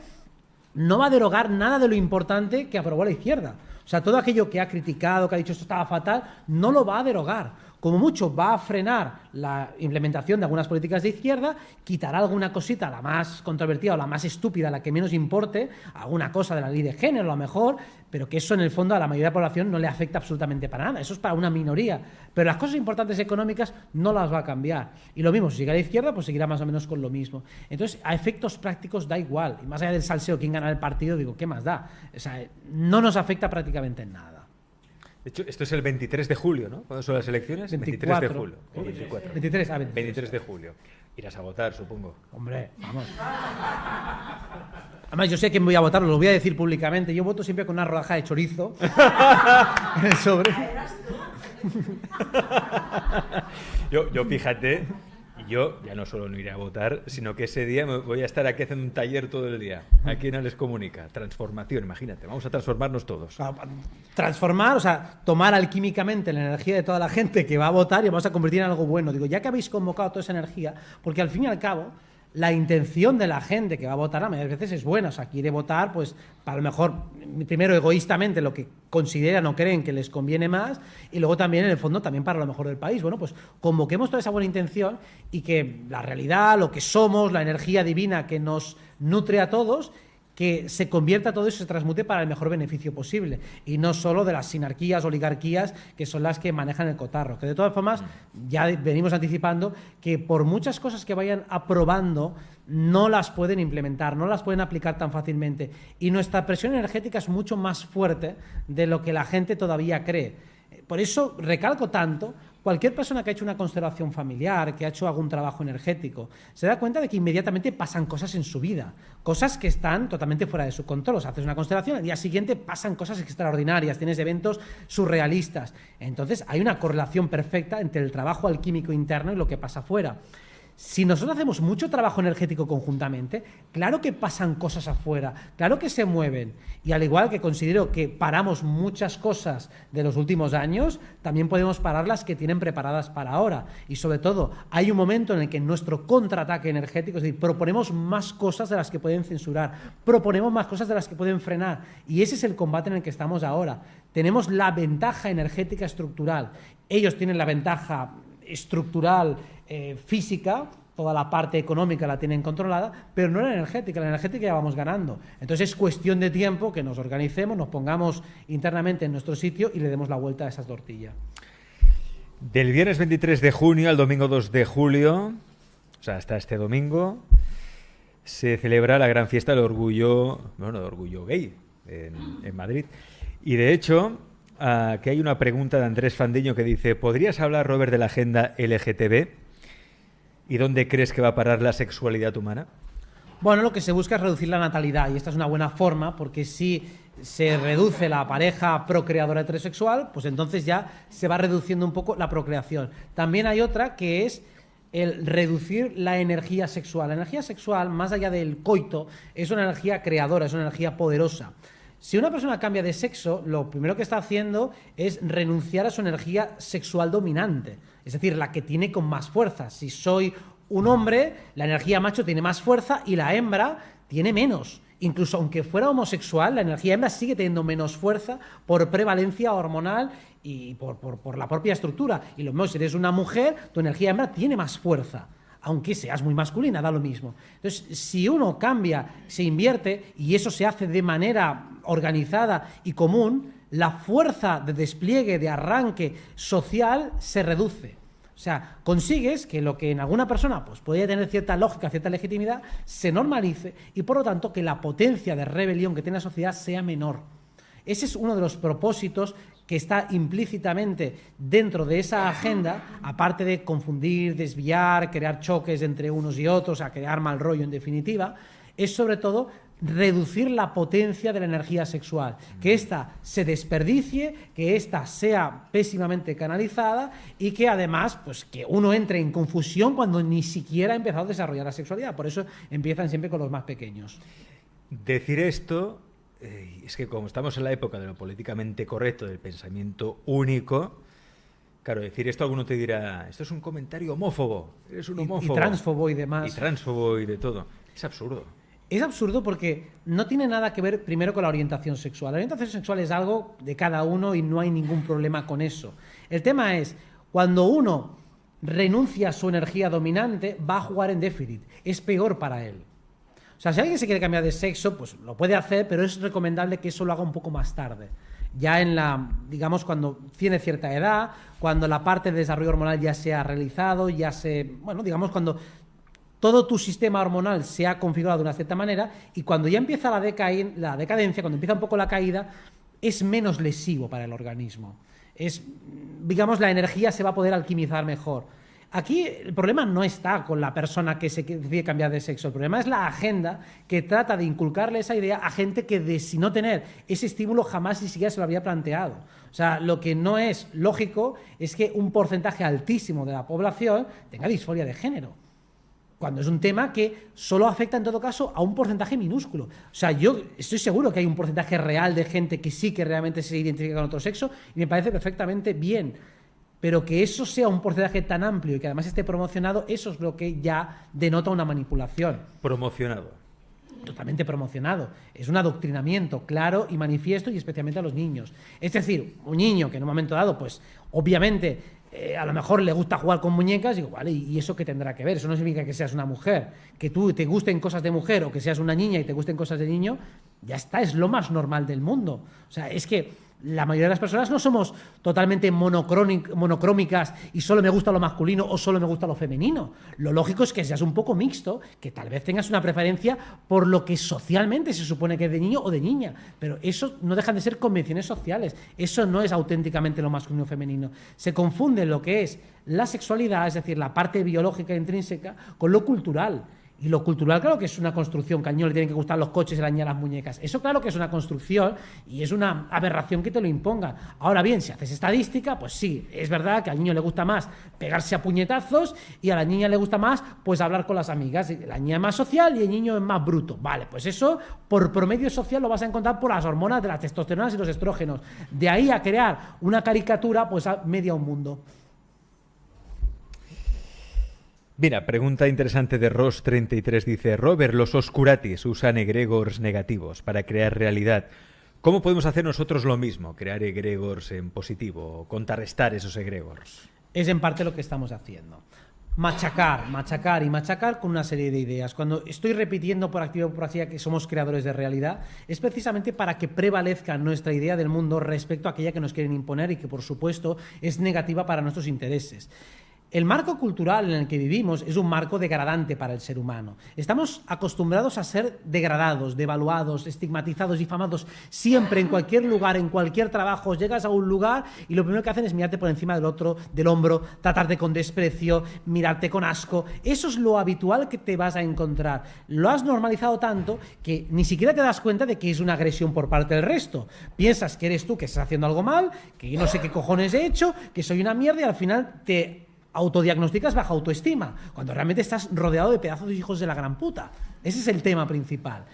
no va a derogar nada de lo importante que aprobó la izquierda. O sea, todo aquello que ha criticado, que ha dicho esto estaba fatal, no lo va a derogar. como mucho va a frenar la implementación de algunas políticas de izquierda, quitará alguna cosita, la más controvertida o la más estúpida, la que menos importe, alguna cosa de la ley de género a lo mejor, pero que eso en el fondo a la mayoría de la población no le afecta absolutamente para nada, eso es para una minoría, pero las cosas importantes económicas no las va a cambiar. Y lo mismo, si sigue a la izquierda, pues seguirá más o menos con lo mismo. Entonces, a efectos prácticos da igual, y más allá del salseo, quién gana el partido, digo, ¿qué más da? O sea, no nos afecta prácticamente en nada. De hecho, esto es el 23 de julio, ¿no? ¿Cuándo son las elecciones? 24. 23 de julio. 24. 23, 23 de julio. Irás a votar, supongo. Hombre, vamos. Además, yo sé quién voy a votar, lo voy a decir públicamente. Yo voto siempre con una rodaja de chorizo en el sobre. Yo fíjate, yo ya no solo no iré a votar, sino que ese día me voy a estar aquí haciendo un taller todo el día. Aquí en Les Comunica. Transformación, imagínate. Vamos a transformarnos todos. Transformar, o sea, tomar alquímicamente la energía de toda la gente que va a votar y vamos a convertir en algo bueno. Digo, ya que habéis convocado toda esa energía, porque al fin y al cabo, la intención de la gente que va a votar a veces es buena, o sea, quiere votar, pues, para lo mejor, primero egoístamente, lo que consideran o creen que les conviene más, y luego también, en el fondo, también para lo mejor del país. Bueno, pues convoquemos toda esa buena intención y que la realidad, lo que somos, la energía divina que nos nutre a todos, que se convierta todo eso y se transmute para el mejor beneficio posible, y no solo de las sinarquías, oligarquías, que son las que manejan el cotarro. Que de todas formas, ya venimos anticipando que por muchas cosas que vayan aprobando, no las pueden implementar, no las pueden aplicar tan fácilmente. Y nuestra presión energética es mucho más fuerte de lo que la gente todavía cree. Por eso recalco tanto, cualquier persona que ha hecho una constelación familiar, que ha hecho algún trabajo energético, se da cuenta de que inmediatamente pasan cosas en su vida, cosas que están totalmente fuera de su control. O sea, haces una constelación, al día siguiente pasan cosas extraordinarias, tienes eventos surrealistas. Entonces, hay una correlación perfecta entre el trabajo alquímico interno y lo que pasa afuera. Si nosotros hacemos mucho trabajo energético conjuntamente, claro que pasan cosas afuera, claro que se mueven. Y al igual que considero que paramos muchas cosas de los últimos años, también podemos parar las que tienen preparadas para ahora. Y sobre todo, hay un momento en el que nuestro contraataque energético, es decir, proponemos más cosas de las que pueden censurar, proponemos más cosas de las que pueden frenar. Y ese es el combate en el que estamos ahora. Tenemos la ventaja energética estructural. Ellos tienen la ventaja estructural, física, toda la parte económica la tienen controlada, pero no la energética ya vamos ganando. Entonces es cuestión de tiempo que nos organicemos, nos pongamos internamente en nuestro sitio y le demos la vuelta a esa tortilla. Del viernes 23 de junio al domingo 2 de julio, o sea, hasta este domingo, se celebra la gran fiesta del orgullo, bueno, del orgullo gay en Madrid. Y de hecho, que hay una pregunta de Andrés Fandiño que dice: ¿podrías hablar, Robert, de la agenda LGTB? ¿Y dónde crees que va a parar la sexualidad humana? Bueno, lo que se busca es reducir la natalidad, y esta es una buena forma, porque si se reduce la pareja procreadora heterosexual, pues entonces ya se va reduciendo un poco la procreación. También hay otra que es el reducir la energía sexual. La energía sexual, más allá del coito, es una energía creadora, es una energía poderosa. Si una persona cambia de sexo, lo primero que está haciendo es renunciar a su energía sexual dominante, es decir, la que tiene con más fuerza. Si soy un hombre, la energía macho tiene más fuerza y la hembra tiene menos. Incluso aunque fuera homosexual, la energía hembra sigue teniendo menos fuerza por prevalencia hormonal y por la propia estructura. Y lo mismo, si eres una mujer, tu energía hembra tiene más fuerza, aunque seas muy masculina, da lo mismo. Entonces, si uno cambia, se invierte, y eso se hace de manera organizada y común, la fuerza de despliegue, de arranque social se reduce. O sea, consigues que lo que en alguna persona pues, podría tener cierta lógica, cierta legitimidad, se normalice, y por lo tanto que la potencia de rebelión que tiene la sociedad sea menor. Ese es uno de los propósitos que está implícitamente dentro de esa agenda, aparte de confundir, desviar, crear choques entre unos y otros, a crear mal rollo en definitiva, es sobre todo reducir la potencia de la energía sexual, que ésta se desperdicie, que ésta sea pésimamente canalizada y que además pues que uno entre en confusión cuando ni siquiera ha empezado a desarrollar la sexualidad. Por eso empiezan siempre con los más pequeños. Decir esto es que como estamos en la época de lo políticamente correcto, del pensamiento único, claro, decir esto alguno te dirá: esto es un comentario homófobo, eres un homófobo. Y transfobo y demás. Y transfobo y de todo. Es absurdo. Es absurdo porque no tiene nada que ver primero con la orientación sexual. La orientación sexual es algo de cada uno y no hay ningún problema con eso. El tema es Cuando uno renuncia a su energía dominante, va a jugar en déficit. Es peor para él. O sea, si alguien se quiere cambiar de sexo, pues lo puede hacer, pero es recomendable que eso lo haga un poco más tarde. Ya digamos, cuando tiene cierta edad, cuando la parte de desarrollo hormonal ya se ha realizado, digamos, cuando todo tu sistema hormonal se ha configurado de una cierta manera, y cuando ya empieza la decadencia, cuando empieza un poco la caída, es menos lesivo para el organismo. Digamos, la energía se va a poder alquimizar mejor. Aquí el problema no está con la persona que se decide cambiar de sexo. El problema es la agenda que trata de inculcarle esa idea a gente que de si no tener ese estímulo jamás ni siquiera se lo había planteado. O sea, lo que no es lógico es que un porcentaje altísimo de la población tenga disforia de género, cuando es un tema que solo afecta en todo caso a un porcentaje minúsculo. O sea, yo estoy seguro que hay un porcentaje real de gente que sí que realmente se identifica con otro sexo y me parece perfectamente bien. Pero que eso sea un porcentaje tan amplio y que además esté promocionado, eso es lo que ya denota una manipulación. Promocionado. Totalmente promocionado. Es un adoctrinamiento claro y manifiesto, y especialmente a los niños. Es decir, un niño que en un momento dado, pues obviamente a lo mejor le gusta jugar con muñecas, digo, vale, ¿y eso qué tendrá que ver? Eso no significa que seas una mujer. Que tú te gusten cosas de mujer o que seas una niña y te gusten cosas de niño, ya está, es lo más normal del mundo. O sea, es que la mayoría de las personas no somos totalmente monocrómicas y solo me gusta lo masculino o solo me gusta lo femenino. Lo lógico es que seas un poco mixto, que tal vez tengas una preferencia por lo que socialmente se supone que es de niño o de niña, pero eso no dejan de ser convenciones sociales. Eso no es auténticamente lo masculino o femenino. Se confunde lo que es la sexualidad, es decir, la parte biológica intrínseca, con lo cultural. Y lo cultural, claro que es una construcción, que al niño le tienen que gustar los coches y a la niña las muñecas. Eso claro que es una construcción y es una aberración que te lo impongan. Ahora bien, si haces estadística, pues sí, es verdad que al niño le gusta más pegarse a puñetazos y a la niña le gusta más pues hablar con las amigas. La niña es más social y el niño es más bruto. Vale, pues eso por promedio social lo vas a encontrar por las hormonas de las testosteronas y los estrógenos. De ahí a crear una caricatura, pues a media un mundo. Mira, pregunta interesante de Ross33, dice: Robert, los oscuratis usan egregores negativos para crear realidad. ¿Cómo podemos hacer nosotros lo mismo? Crear egregores en positivo, contrarrestar esos egregores. Es en parte lo que estamos haciendo. Machacar y machacar con una serie de ideas. Cuando estoy repitiendo por activa o por pasiva que somos creadores de realidad, es precisamente para que prevalezca nuestra idea del mundo respecto a aquella que nos quieren imponer y que, por supuesto, es negativa para nuestros intereses. El marco cultural en el que vivimos es un marco degradante para el ser humano. Estamos acostumbrados a ser degradados, devaluados, estigmatizados, difamados siempre, en cualquier lugar, en cualquier trabajo. Llegas a un lugar y lo primero que hacen es mirarte por encima del otro, del hombro, tratarte con desprecio, mirarte con asco. Eso es lo habitual que te vas a encontrar. Lo has normalizado tanto que ni siquiera te das cuenta de que es una agresión por parte del resto. Piensas que eres tú que estás haciendo algo mal, que yo no sé qué cojones he hecho, que soy una mierda, y al final te autodiagnosticas baja autoestima, cuando realmente estás rodeado de pedazos de hijos de la gran puta. Ese es el tema principal.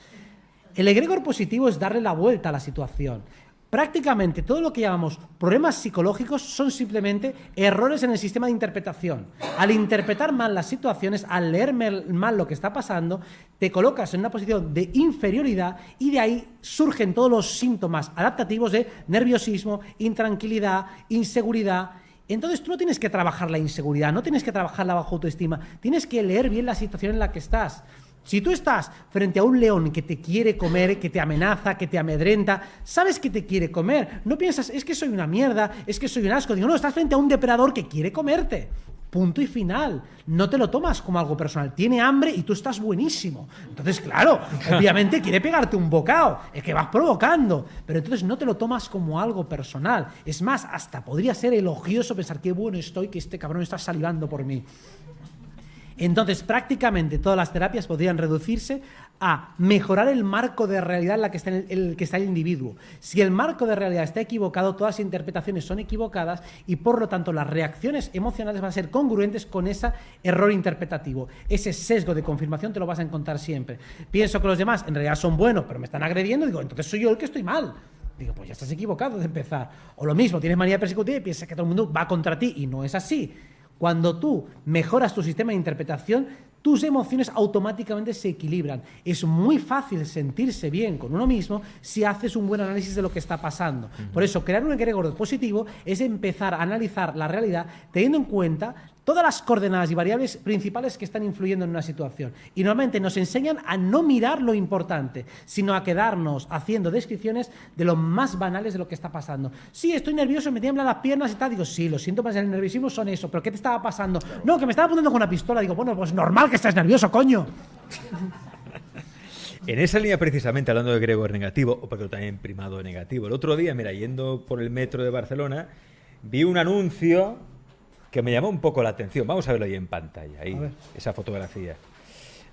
El egregor positivo es darle la vuelta a la situación. Prácticamente todo lo que llamamos problemas psicológicos son simplemente errores en el sistema de interpretación. Al interpretar mal las situaciones, al leer mal lo que está pasando, te colocas en una posición de inferioridad y de ahí surgen todos los síntomas adaptativos de nerviosismo, intranquilidad, inseguridad. Entonces tú no tienes que trabajar la inseguridad, no tienes que trabajar la baja autoestima, tienes que leer bien la situación en la que estás. Si tú estás frente a un león que te quiere comer, que te amenaza, que te amedrenta, sabes que te quiere comer, no piensas, es que soy una mierda, es que soy un asco. Digo, no, estás frente a un depredador que quiere comerte. Punto y final. No te lo tomas como algo personal. Tiene hambre y tú estás buenísimo. Entonces, claro, obviamente quiere pegarte un bocado. Es que vas provocando. Pero entonces no te lo tomas como algo personal. Es más, hasta podría ser elogioso pensar qué bueno estoy, que este cabrón está salivando por mí. Entonces, prácticamente todas las terapias podrían reducirse a mejorar el marco de realidad en la que está el que está el individuo. Si el marco de realidad está equivocado, todas las interpretaciones son equivocadas y, por lo tanto, las reacciones emocionales van a ser congruentes con ese error interpretativo. Ese sesgo de confirmación te lo vas a encontrar siempre. Pienso que los demás en realidad son buenos, pero me están agrediendo, digo, entonces soy yo el que estoy mal. Digo, pues ya estás equivocado de empezar. O lo mismo, tienes manía persecutiva y piensas que todo el mundo va contra ti, y no es así. Cuando tú mejoras tu sistema de interpretación, tus emociones automáticamente se equilibran. Es muy fácil sentirse bien con uno mismo si haces un buen análisis de lo que está pasando. Por eso, crear un egregor positivo es empezar a analizar la realidad teniendo en cuenta todas las coordenadas y variables principales que están influyendo en una situación. Y normalmente nos enseñan a no mirar lo importante, sino a quedarnos haciendo descripciones de lo más banales de lo que está pasando. Sí, estoy nervioso, me tiemblan las piernas y tal. Digo, sí, los síntomas del nerviosismo son eso. ¿Pero qué te estaba pasando? No, que me estaba apuntando con una pistola. Digo, bueno, pues normal que estés nervioso, coño. En esa línea, precisamente, hablando de egregor negativo, o porque también primado negativo, el otro día, mira, yendo por el metro de Barcelona, vi un anuncio que me llamó un poco la atención. Vamos a verlo ahí en pantalla, ahí, esa fotografía.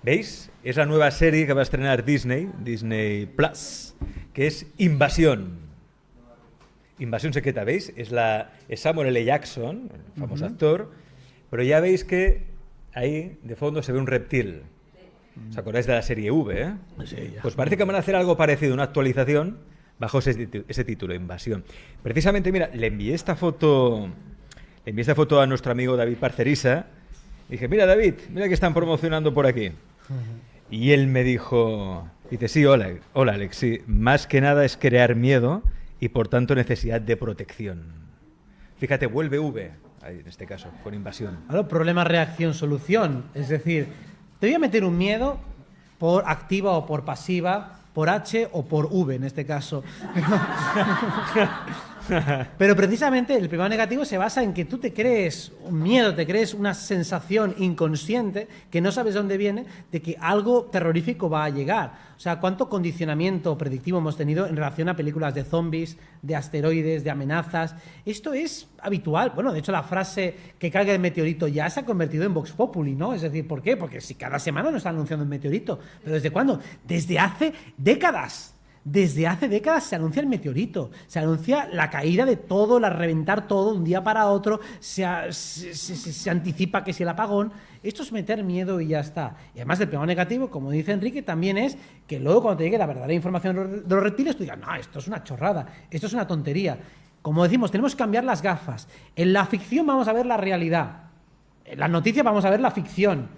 ¿Veis? Es la nueva serie que va a estrenar Disney Plus, que es Invasión. Invasión secreta, ¿veis? Es Samuel L. Jackson, el famoso actor, pero ya veis que ahí, de fondo, se ve un reptil. ¿Os acordáis de la serie V, eh? Sí, Pues parece que van a hacer algo parecido, una actualización, bajo ese título, Invasión. Precisamente, mira, le envié esta foto a nuestro amigo David Parcerisa. Dije, mira, David, mira que están promocionando por aquí. Y él me dice, sí, hola Alex, sí, más que nada es crear miedo y por tanto necesidad de protección. Fíjate, vuelve V, ahí, en este caso, con Invasión. Claro, problema, reacción, solución. Es decir, te voy a meter un miedo por activa o por pasiva, por H o por V en este caso. Pero precisamente el primero negativo se basa en que tú te crees un miedo, te crees una sensación inconsciente que no sabes de dónde viene, de que algo terrorífico va a llegar. O sea, cuánto condicionamiento predictivo hemos tenido en relación a películas de zombies, de asteroides, de amenazas. Esto es habitual. Bueno, de hecho la frase que caiga el meteorito ya se ha convertido en Vox Populi, ¿no? Es decir, ¿por qué? Porque si cada semana nos están anunciando un meteorito. ¿Pero desde cuándo? Desde hace décadas. Desde hace décadas se anuncia el meteorito, se anuncia la caída de todo, la reventar todo de un día para otro, se anticipa que si el apagón. Esto es meter miedo y ya está. Y además del pegado negativo, como dice Enrique, también es que luego cuando te llegue la verdadera información de los reptiles, tú digas, no, esto es una chorrada, esto es una tontería. Como decimos, tenemos que cambiar las gafas. En la ficción vamos a ver la realidad, en las noticias vamos a ver la ficción.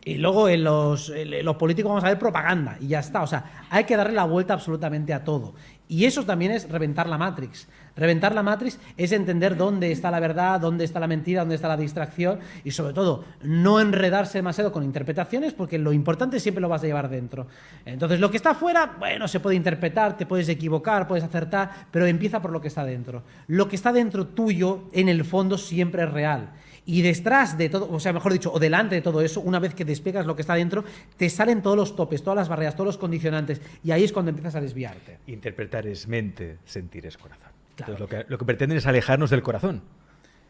Y luego en los políticos vamos a ver propaganda y ya está. O sea, hay que darle la vuelta absolutamente a todo. Y eso también es reventar la Matrix. Reventar la Matrix es entender dónde está la verdad, dónde está la mentira, dónde está la distracción y sobre todo no enredarse demasiado con interpretaciones porque lo importante siempre lo vas a llevar dentro. Entonces lo que está afuera, bueno, se puede interpretar, te puedes equivocar, puedes acertar, pero empieza por lo que está dentro. Lo que está dentro tuyo, en el fondo, siempre es real. Y detrás de todo, o sea, mejor dicho, o delante de todo eso, una vez que despegas lo que está dentro, te salen todos los topes, todas las barreras, todos los condicionantes, y ahí es cuando empiezas a desviarte. Interpretar es mente, sentir es corazón. Claro. Entonces, lo que pretenden es alejarnos del corazón,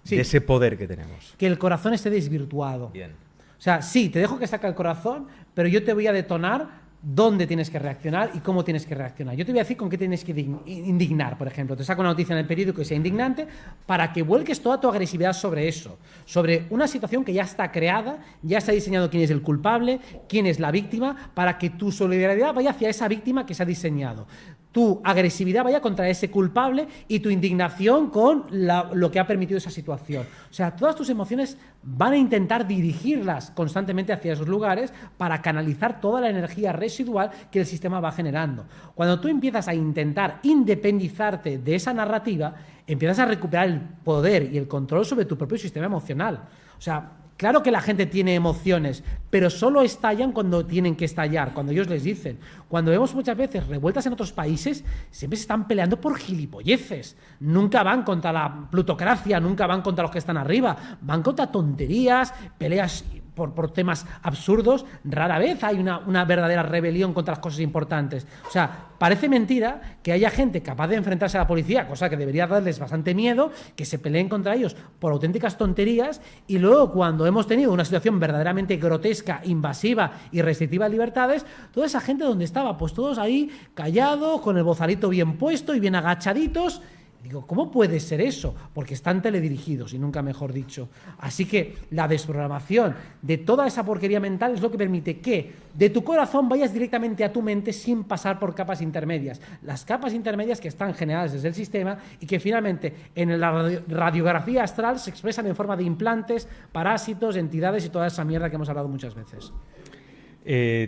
Sí. de ese poder que tenemos. Que el corazón esté desvirtuado. Bien. O sea, sí, te dejo que saque el corazón, pero yo te voy a detonar dónde tienes que reaccionar y cómo tienes que reaccionar. Yo te voy a decir con qué tienes que indignar, por ejemplo. Te saco una noticia en el periódico que sea indignante para que vuelques toda tu agresividad sobre eso, sobre una situación que ya está creada, ya está diseñado quién es el culpable, quién es la víctima, para que tu solidaridad vaya hacia esa víctima que se ha diseñado. Tu agresividad vaya contra ese culpable y tu indignación con lo que ha permitido esa situación. O sea, todas tus emociones van a intentar dirigirlas constantemente hacia esos lugares para canalizar toda la energía residual que el sistema va generando. Cuando tú empiezas a intentar independizarte de esa narrativa, empiezas a recuperar el poder y el control sobre tu propio sistema emocional. O sea, claro que la gente tiene emociones, pero solo estallan cuando tienen que estallar, cuando ellos les dicen. Cuando vemos muchas veces revueltas en otros países, siempre se están peleando por gilipolleces. Nunca van contra la plutocracia, nunca van contra los que están arriba. Van contra tonterías, peleas por temas absurdos. Rara vez hay una verdadera rebelión contra las cosas importantes. O sea, parece mentira que haya gente capaz de enfrentarse a la policía, cosa que debería darles bastante miedo, que se peleen contra ellos por auténticas tonterías, y luego cuando hemos tenido una situación verdaderamente grotesca, invasiva y restrictiva de libertades, toda esa gente donde estaba, pues todos ahí callados, con el bozalito bien puesto y bien agachaditos, Digo, ¿cómo puede ser eso? Porque están teledirigidos, y nunca mejor dicho. Así que la desprogramación de toda esa porquería mental es lo que permite que de tu corazón vayas directamente a tu mente sin pasar por capas intermedias. Las capas intermedias que están generadas desde el sistema y que finalmente en la radiografía astral se expresan en forma de implantes, parásitos, entidades y toda esa mierda que hemos hablado muchas veces.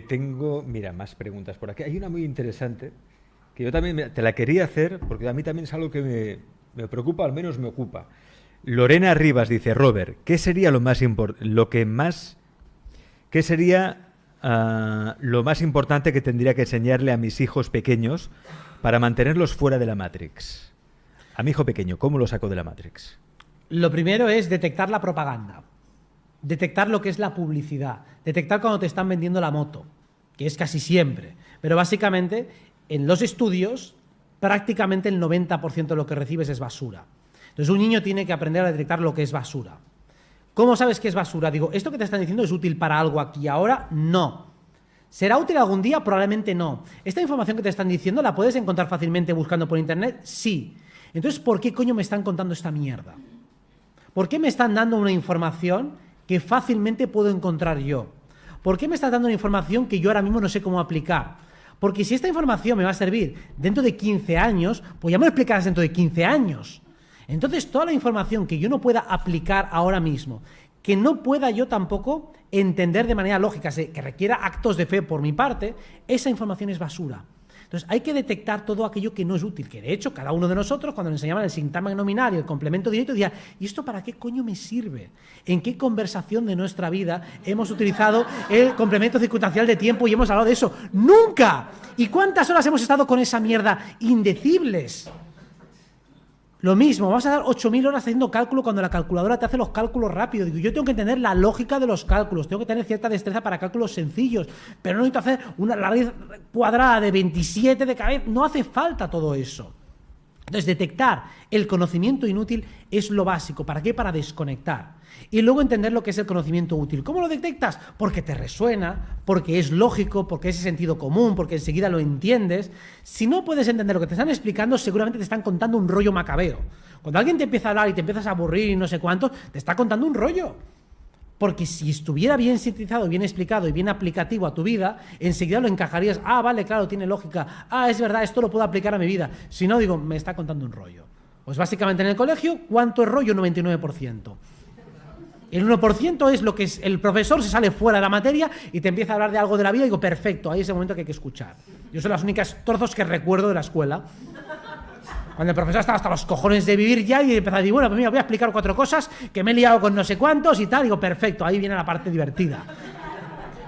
Tengo, mira, más preguntas por aquí. Hay una muy interesante que yo también te la quería hacer porque a mí también es algo que me preocupa, al menos me ocupa. Lorena Rivas dice, Robert, ¿qué sería lo más importante que tendría que enseñarle a mis hijos pequeños para mantenerlos fuera de la Matrix? A mi hijo pequeño, ¿cómo lo saco de la Matrix? Lo primero es detectar la propaganda, detectar lo que es la publicidad, detectar cuando te están vendiendo la moto, que es casi siempre, pero básicamente en los estudios prácticamente el 90% de lo que recibes es basura. Entonces un niño tiene que aprender a detectar lo que es basura. ¿Cómo sabes que es basura? Digo, ¿esto que te están diciendo es útil para algo aquí ahora? No. ¿Será útil algún día? Probablemente no. ¿Esta información que te están diciendo la puedes encontrar fácilmente buscando por internet? Sí. Entonces, ¿por qué coño me están contando esta mierda? ¿Por qué me están dando una información que fácilmente puedo encontrar yo? ¿Por qué me estás dando una información que yo ahora mismo no sé cómo aplicar? Porque si esta información me va a servir dentro de 15 años, pues ya me lo explicarás dentro de 15 años. Entonces, toda la información que yo no pueda aplicar ahora mismo, que no pueda yo tampoco entender de manera lógica, que requiera actos de fe por mi parte, esa información es basura. Entonces, hay que detectar todo aquello que no es útil, que de hecho, cada uno de nosotros, cuando nos enseñaban el sintagma nominal y el complemento directo, decía, ¿y esto para qué coño me sirve? ¿En qué conversación de nuestra vida hemos utilizado el complemento circunstancial de tiempo y hemos hablado de eso? ¡Nunca! ¿Y cuántas horas hemos estado con esa mierda? Indecibles. Lo mismo, vamos a dar 8.000 horas haciendo cálculo cuando la calculadora te hace los cálculos rápido. Digo, yo tengo que entender la lógica de los cálculos, tengo que tener cierta destreza para cálculos sencillos, pero no necesito hacer una raíz cuadrada de 27 de cabeza, no hace falta todo eso. Entonces, detectar el conocimiento inútil es lo básico. ¿Para qué? Para desconectar. Y luego entender lo que es el conocimiento útil. ¿Cómo lo detectas? Porque te resuena, porque es lógico, porque es sentido común, porque enseguida lo entiendes. Si no puedes entender lo que te están explicando, seguramente te están contando un rollo macabeo. Cuando alguien te empieza a hablar y te empiezas a aburrir y no sé cuánto, te está contando un rollo. Porque si estuviera bien sintetizado, bien explicado y bien aplicativo a tu vida, enseguida lo encajarías. Ah, vale, claro, tiene lógica. Ah, es verdad, esto lo puedo aplicar a mi vida. Si no, digo, me está contando un rollo. Pues básicamente en el colegio, ¿cuánto es rollo? 99%. El 1% es lo que es, el profesor se sale fuera de la materia y te empieza a hablar de algo de la vida y digo, perfecto, ahí es el momento que hay que escuchar. Yo son las únicas trozos que recuerdo de la escuela. Cuando el profesor estaba hasta los cojones de vivir ya y empezaba a decir, bueno, pues mira, voy a explicar 4 cosas que me he liado con no sé cuántos y tal. Digo, perfecto, ahí viene la parte divertida.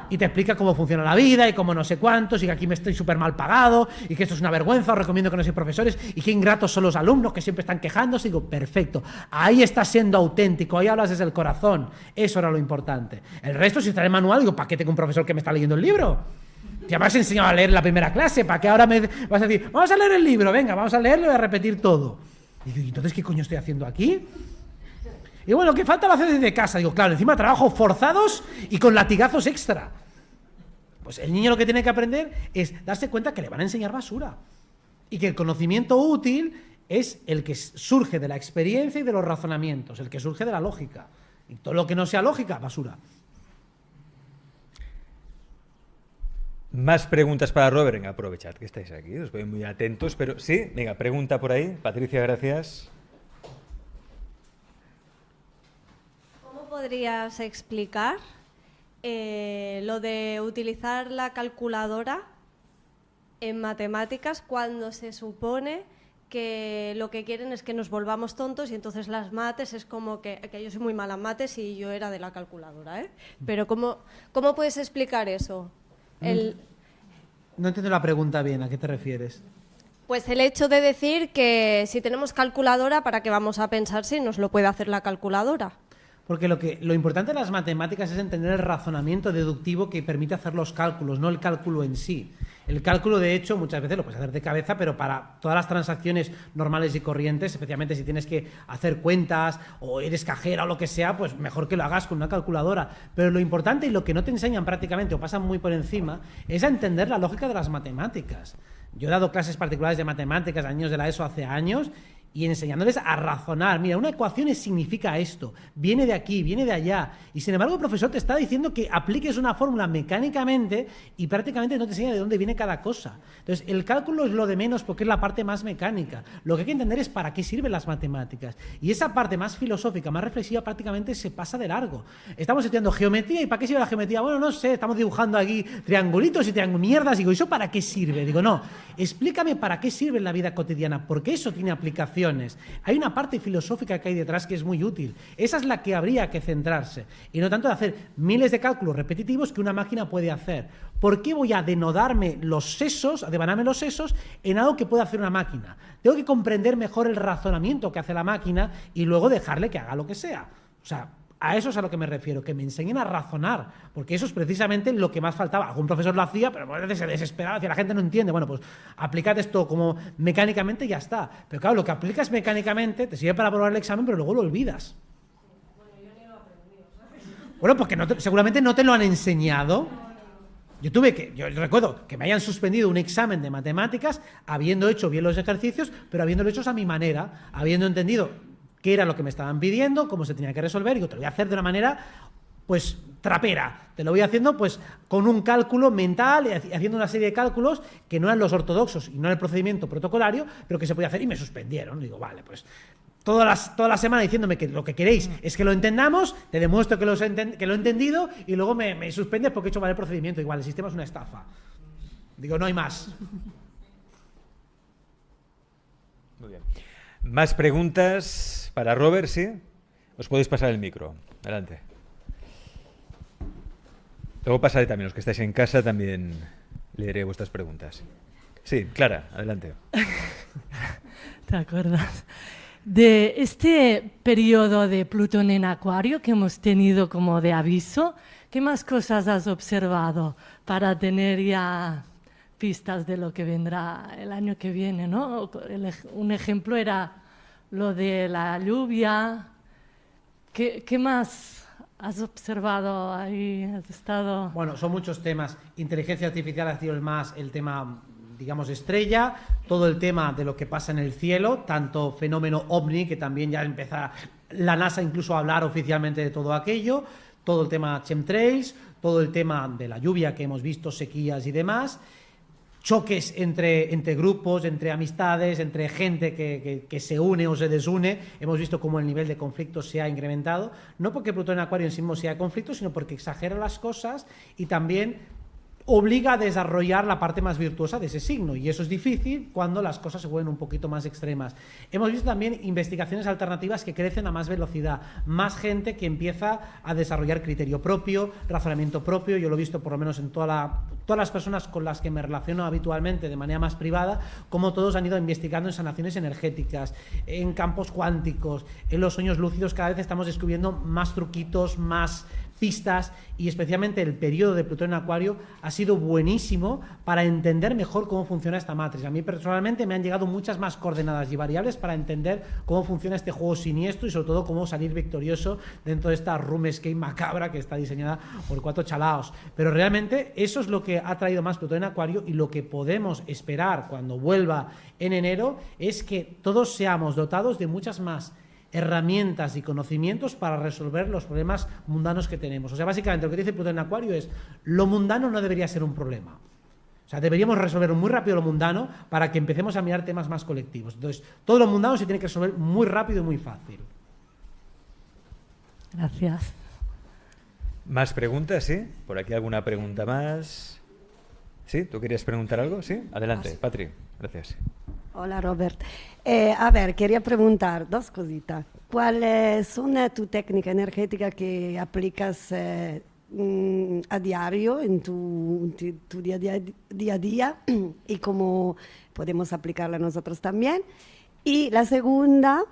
Y te explica cómo funciona la vida y cómo no sé cuántos y que aquí me estoy súper mal pagado y que esto es una vergüenza, os recomiendo que no seáis profesores y qué ingratos son los alumnos que siempre están quejándose. Digo, perfecto, ahí estás siendo auténtico, ahí hablas desde el corazón. Eso era lo importante. El resto, si está en el manual, digo, ¿para qué tengo un profesor que me está leyendo el libro? Ya me has enseñado a leer la primera clase, ¿para qué ahora me vas a decir, vamos a leer el libro, venga, vamos a leerlo y a repetir todo? Y digo, ¿y entonces qué coño estoy haciendo aquí? Y bueno, ¿qué falta lo hacer desde casa? Digo, claro, encima trabajo forzados y con latigazos extra. Pues el niño lo que tiene que aprender es darse cuenta que le van a enseñar basura. Y que el conocimiento útil es el que surge de la experiencia y de los razonamientos, el que surge de la lógica. Y todo lo que no sea lógica, basura. Más preguntas para Robert. Venga, aprovechad que estáis aquí, os veo muy atentos, pero sí, venga, pregunta por ahí. Patricia, gracias. ¿Cómo podrías explicar lo de utilizar la calculadora en matemáticas cuando se supone que lo que quieren es que nos volvamos tontos y entonces las mates es como que yo soy muy mala en mates y yo era de la calculadora, ¿eh? Pero ¿cómo puedes explicar eso? No entiendo la pregunta bien, ¿a qué te refieres? Pues el hecho de decir que si tenemos calculadora, ¿para qué vamos a pensar si nos lo puede hacer la calculadora? Porque lo importante de las matemáticas es entender el razonamiento deductivo que permite hacer los cálculos, no el cálculo en sí. El cálculo, de hecho, muchas veces lo puedes hacer de cabeza, pero para todas las transacciones normales y corrientes, especialmente si tienes que hacer cuentas o eres cajera o lo que sea, pues mejor que lo hagas con una calculadora. Pero lo importante y lo que no te enseñan prácticamente o pasan muy por encima es a entender la lógica de las matemáticas. Yo he dado clases particulares de matemáticas a niños de la ESO hace años y enseñándoles a razonar. Mira, una ecuación significa esto, viene de aquí, viene de allá. Y sin embargo el profesor te está diciendo que apliques una fórmula mecánicamente y prácticamente no te enseña de dónde viene cada cosa. Entonces el cálculo es lo de menos porque es la parte más mecánica. Lo que hay que entender es para qué sirven las matemáticas. Y esa parte más filosófica, más reflexiva prácticamente se pasa de largo. Estamos estudiando geometría y ¿para qué sirve la geometría? Bueno, no sé, estamos dibujando aquí triangulitos y mierdas. Digo, ¿eso para qué sirve? Digo, no, explícame para qué sirve en la vida cotidiana, porque eso tiene aplicación. Hay una parte filosófica que hay detrás que es muy útil. Esa es la que habría que centrarse. Y no tanto de hacer miles de cálculos repetitivos que una máquina puede hacer. ¿Por qué voy a denodarme los sesos, a devanarme los sesos en algo que puede hacer una máquina? Tengo que comprender mejor el razonamiento que hace la máquina y luego dejarle que haga lo que sea. O sea, a eso es a lo que me refiero, que me enseñen a razonar, porque eso es precisamente lo que más faltaba. Algún profesor lo hacía, pero a veces se desesperaba, decía, la gente no entiende. Bueno, pues aplicad esto como mecánicamente y ya está. Pero claro, lo que aplicas mecánicamente te sirve para aprobar el examen, pero luego lo olvidas. Bueno, porque seguramente no te lo han enseñado. Yo recuerdo que me hayan suspendido un examen de matemáticas habiendo hecho bien los ejercicios, pero habiéndolo hecho a mi manera, habiendo entendido qué era lo que me estaban pidiendo, cómo se tenía que resolver, y digo, te lo voy a hacer de una manera, pues, trapera. Te lo voy haciendo, pues, con un cálculo mental, haciendo una serie de cálculos que no eran los ortodoxos y no era el procedimiento protocolario, pero que se podía hacer, y me suspendieron. Digo, vale, pues, toda la semana diciéndome que lo que queréis es que lo entendamos, te demuestro que lo he entendido, y luego me suspendes porque he hecho mal el procedimiento. Igual, el sistema es una estafa. Digo, no hay más. Muy bien. Más preguntas para Robert, ¿sí? Os podéis pasar el micro. Adelante. Luego pasaré también, los que estáis en casa, también leeré vuestras preguntas. Sí, Clara, adelante. ¿Te acuerdas? De este periodo de Plutón en Acuario que hemos tenido como de aviso, ¿qué más cosas has observado para tener ya pistas de lo que vendrá el año que viene, ¿no? Un ejemplo era lo de la lluvia. ¿Qué más has observado ahí? ¿Has estado...? Bueno, son muchos temas. Inteligencia artificial ha sido el tema, digamos, estrella. Todo el tema de lo que pasa en el cielo, tanto fenómeno OVNI, que también ya empieza la NASA incluso a hablar oficialmente de todo aquello, todo el tema chemtrails, todo el tema de la lluvia que hemos visto, sequías y demás, choques entre grupos, entre amistades, entre gente que se une o se desune. Hemos visto cómo el nivel de conflicto se ha incrementado, no porque Plutón en Acuario en sí mismo sea conflicto, sino porque exagera las cosas y también obliga a desarrollar la parte más virtuosa de ese signo, y eso es difícil cuando las cosas se vuelven un poquito más extremas. Hemos visto también investigaciones alternativas que crecen a más velocidad, más gente que empieza a desarrollar criterio propio, razonamiento propio. Yo lo he visto por lo menos en todas las personas con las que me relaciono habitualmente de manera más privada, como todos han ido investigando en sanaciones energéticas, en campos cuánticos, en los sueños lúcidos. Cada vez estamos descubriendo más truquitos, más pistas, y especialmente el periodo de Plutón en Acuario ha sido buenísimo para entender mejor cómo funciona esta matriz. A mí personalmente me han llegado muchas más coordenadas y variables para entender cómo funciona este juego siniestro y sobre todo cómo salir victorioso dentro de esta room escape macabra que está diseñada por 4 chalaos. Pero realmente eso es lo que ha traído más Plutón en Acuario, y lo que podemos esperar cuando vuelva en enero es que todos seamos dotados de muchas más herramientas y conocimientos para resolver los problemas mundanos que tenemos. O sea, básicamente lo que dice Plutón en Acuario es: lo mundano no debería ser un problema. O sea, deberíamos resolver muy rápido lo mundano para que empecemos a mirar temas más colectivos. Entonces, todo lo mundano se tiene que resolver muy rápido y muy fácil. Gracias. ¿Más preguntas, sí? ¿Por aquí alguna pregunta más? ¿Sí? ¿Tú querías preguntar algo? ¿Sí? Adelante, Patri. Gracias. Hola, Robert. A ver, quería preguntar dos cositas. ¿Cuáles son tu técnica energética que aplicas a diario en tu día a día y cómo podemos aplicarla nosotros también? Y la segunda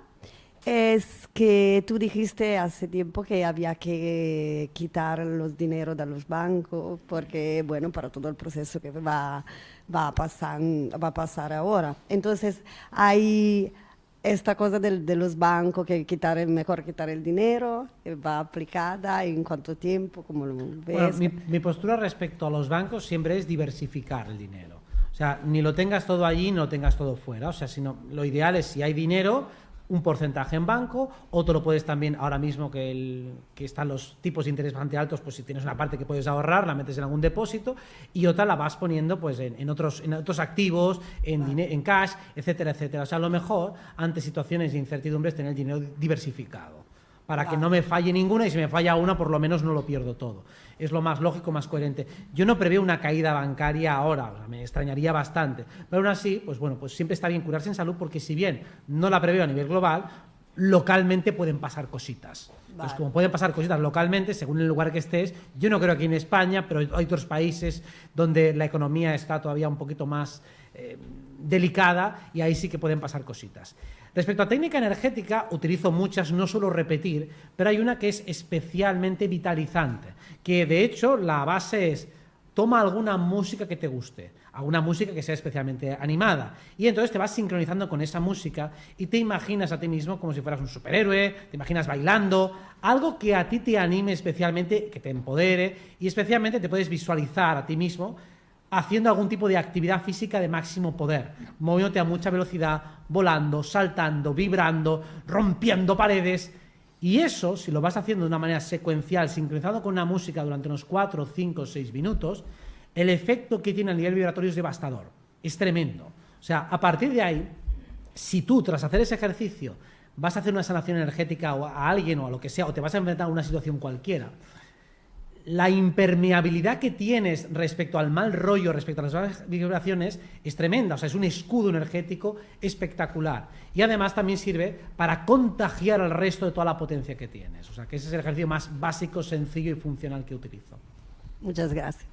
es que tú dijiste hace tiempo que había que quitar los dineros de los bancos porque, bueno, para todo el proceso que va a pasar ahora. Entonces, hay esta cosa de los bancos, que mejor quitar el dinero, va aplicada, ¿en cuánto tiempo? ¿Cómo lo ves? Bueno, mi postura respecto a los bancos siempre es diversificar el dinero. O O sea, ni lo tengas todo allí, ni lo tengas todo fuera. O sea, lo ideal es, si hay dinero, un porcentaje en banco, otro lo puedes también, ahora mismo que están los tipos de interés bastante altos, pues si tienes una parte que puedes ahorrar, la metes en algún depósito, y otra la vas poniendo pues en otros activos, en cash, etcétera, etcétera. O sea, lo mejor, ante situaciones de incertidumbre, es tener el dinero diversificado, para que no me falle ninguna, y si me falla una, por lo menos no lo pierdo todo. Es lo más lógico, más coherente. Yo no preveo una caída bancaria ahora, o sea, me extrañaría bastante. Pero aún así, pues bueno, pues siempre está bien curarse en salud, porque si bien no la preveo a nivel global, localmente pueden pasar cositas. Pues como pueden pasar cositas localmente, según el lugar que estés, yo no creo aquí en España, pero hay otros países donde la economía está todavía un poquito más delicada, y ahí sí que pueden pasar cositas. Respecto a técnica energética, utilizo muchas, no suelo repetir, pero hay una que es especialmente vitalizante, que de hecho la base es: toma alguna música que te guste, alguna música que sea especialmente animada, y entonces te vas sincronizando con esa música y te imaginas a ti mismo como si fueras un superhéroe, te imaginas bailando, algo que a ti te anime especialmente, que te empodere, y especialmente te puedes visualizar a ti mismo haciendo algún tipo de actividad física de máximo poder, moviéndote a mucha velocidad, volando, saltando, vibrando, rompiendo paredes. Y eso, si lo vas haciendo de una manera secuencial, sincronizado con una música durante unos 4, 5, 6 minutos, el efecto que tiene a nivel vibratorio es devastador, es tremendo. O sea, a partir de ahí, si tú, tras hacer ese ejercicio, vas a hacer una sanación energética a alguien o a lo que sea, o te vas a enfrentar a una situación cualquiera, la impermeabilidad que tienes respecto al mal rollo, respecto a las vibraciones, es tremenda. O sea, es un escudo energético espectacular. Y además también sirve para contagiar al resto de toda la potencia que tienes. O sea, que ese es el ejercicio más básico, sencillo y funcional que utilizo. Muchas gracias.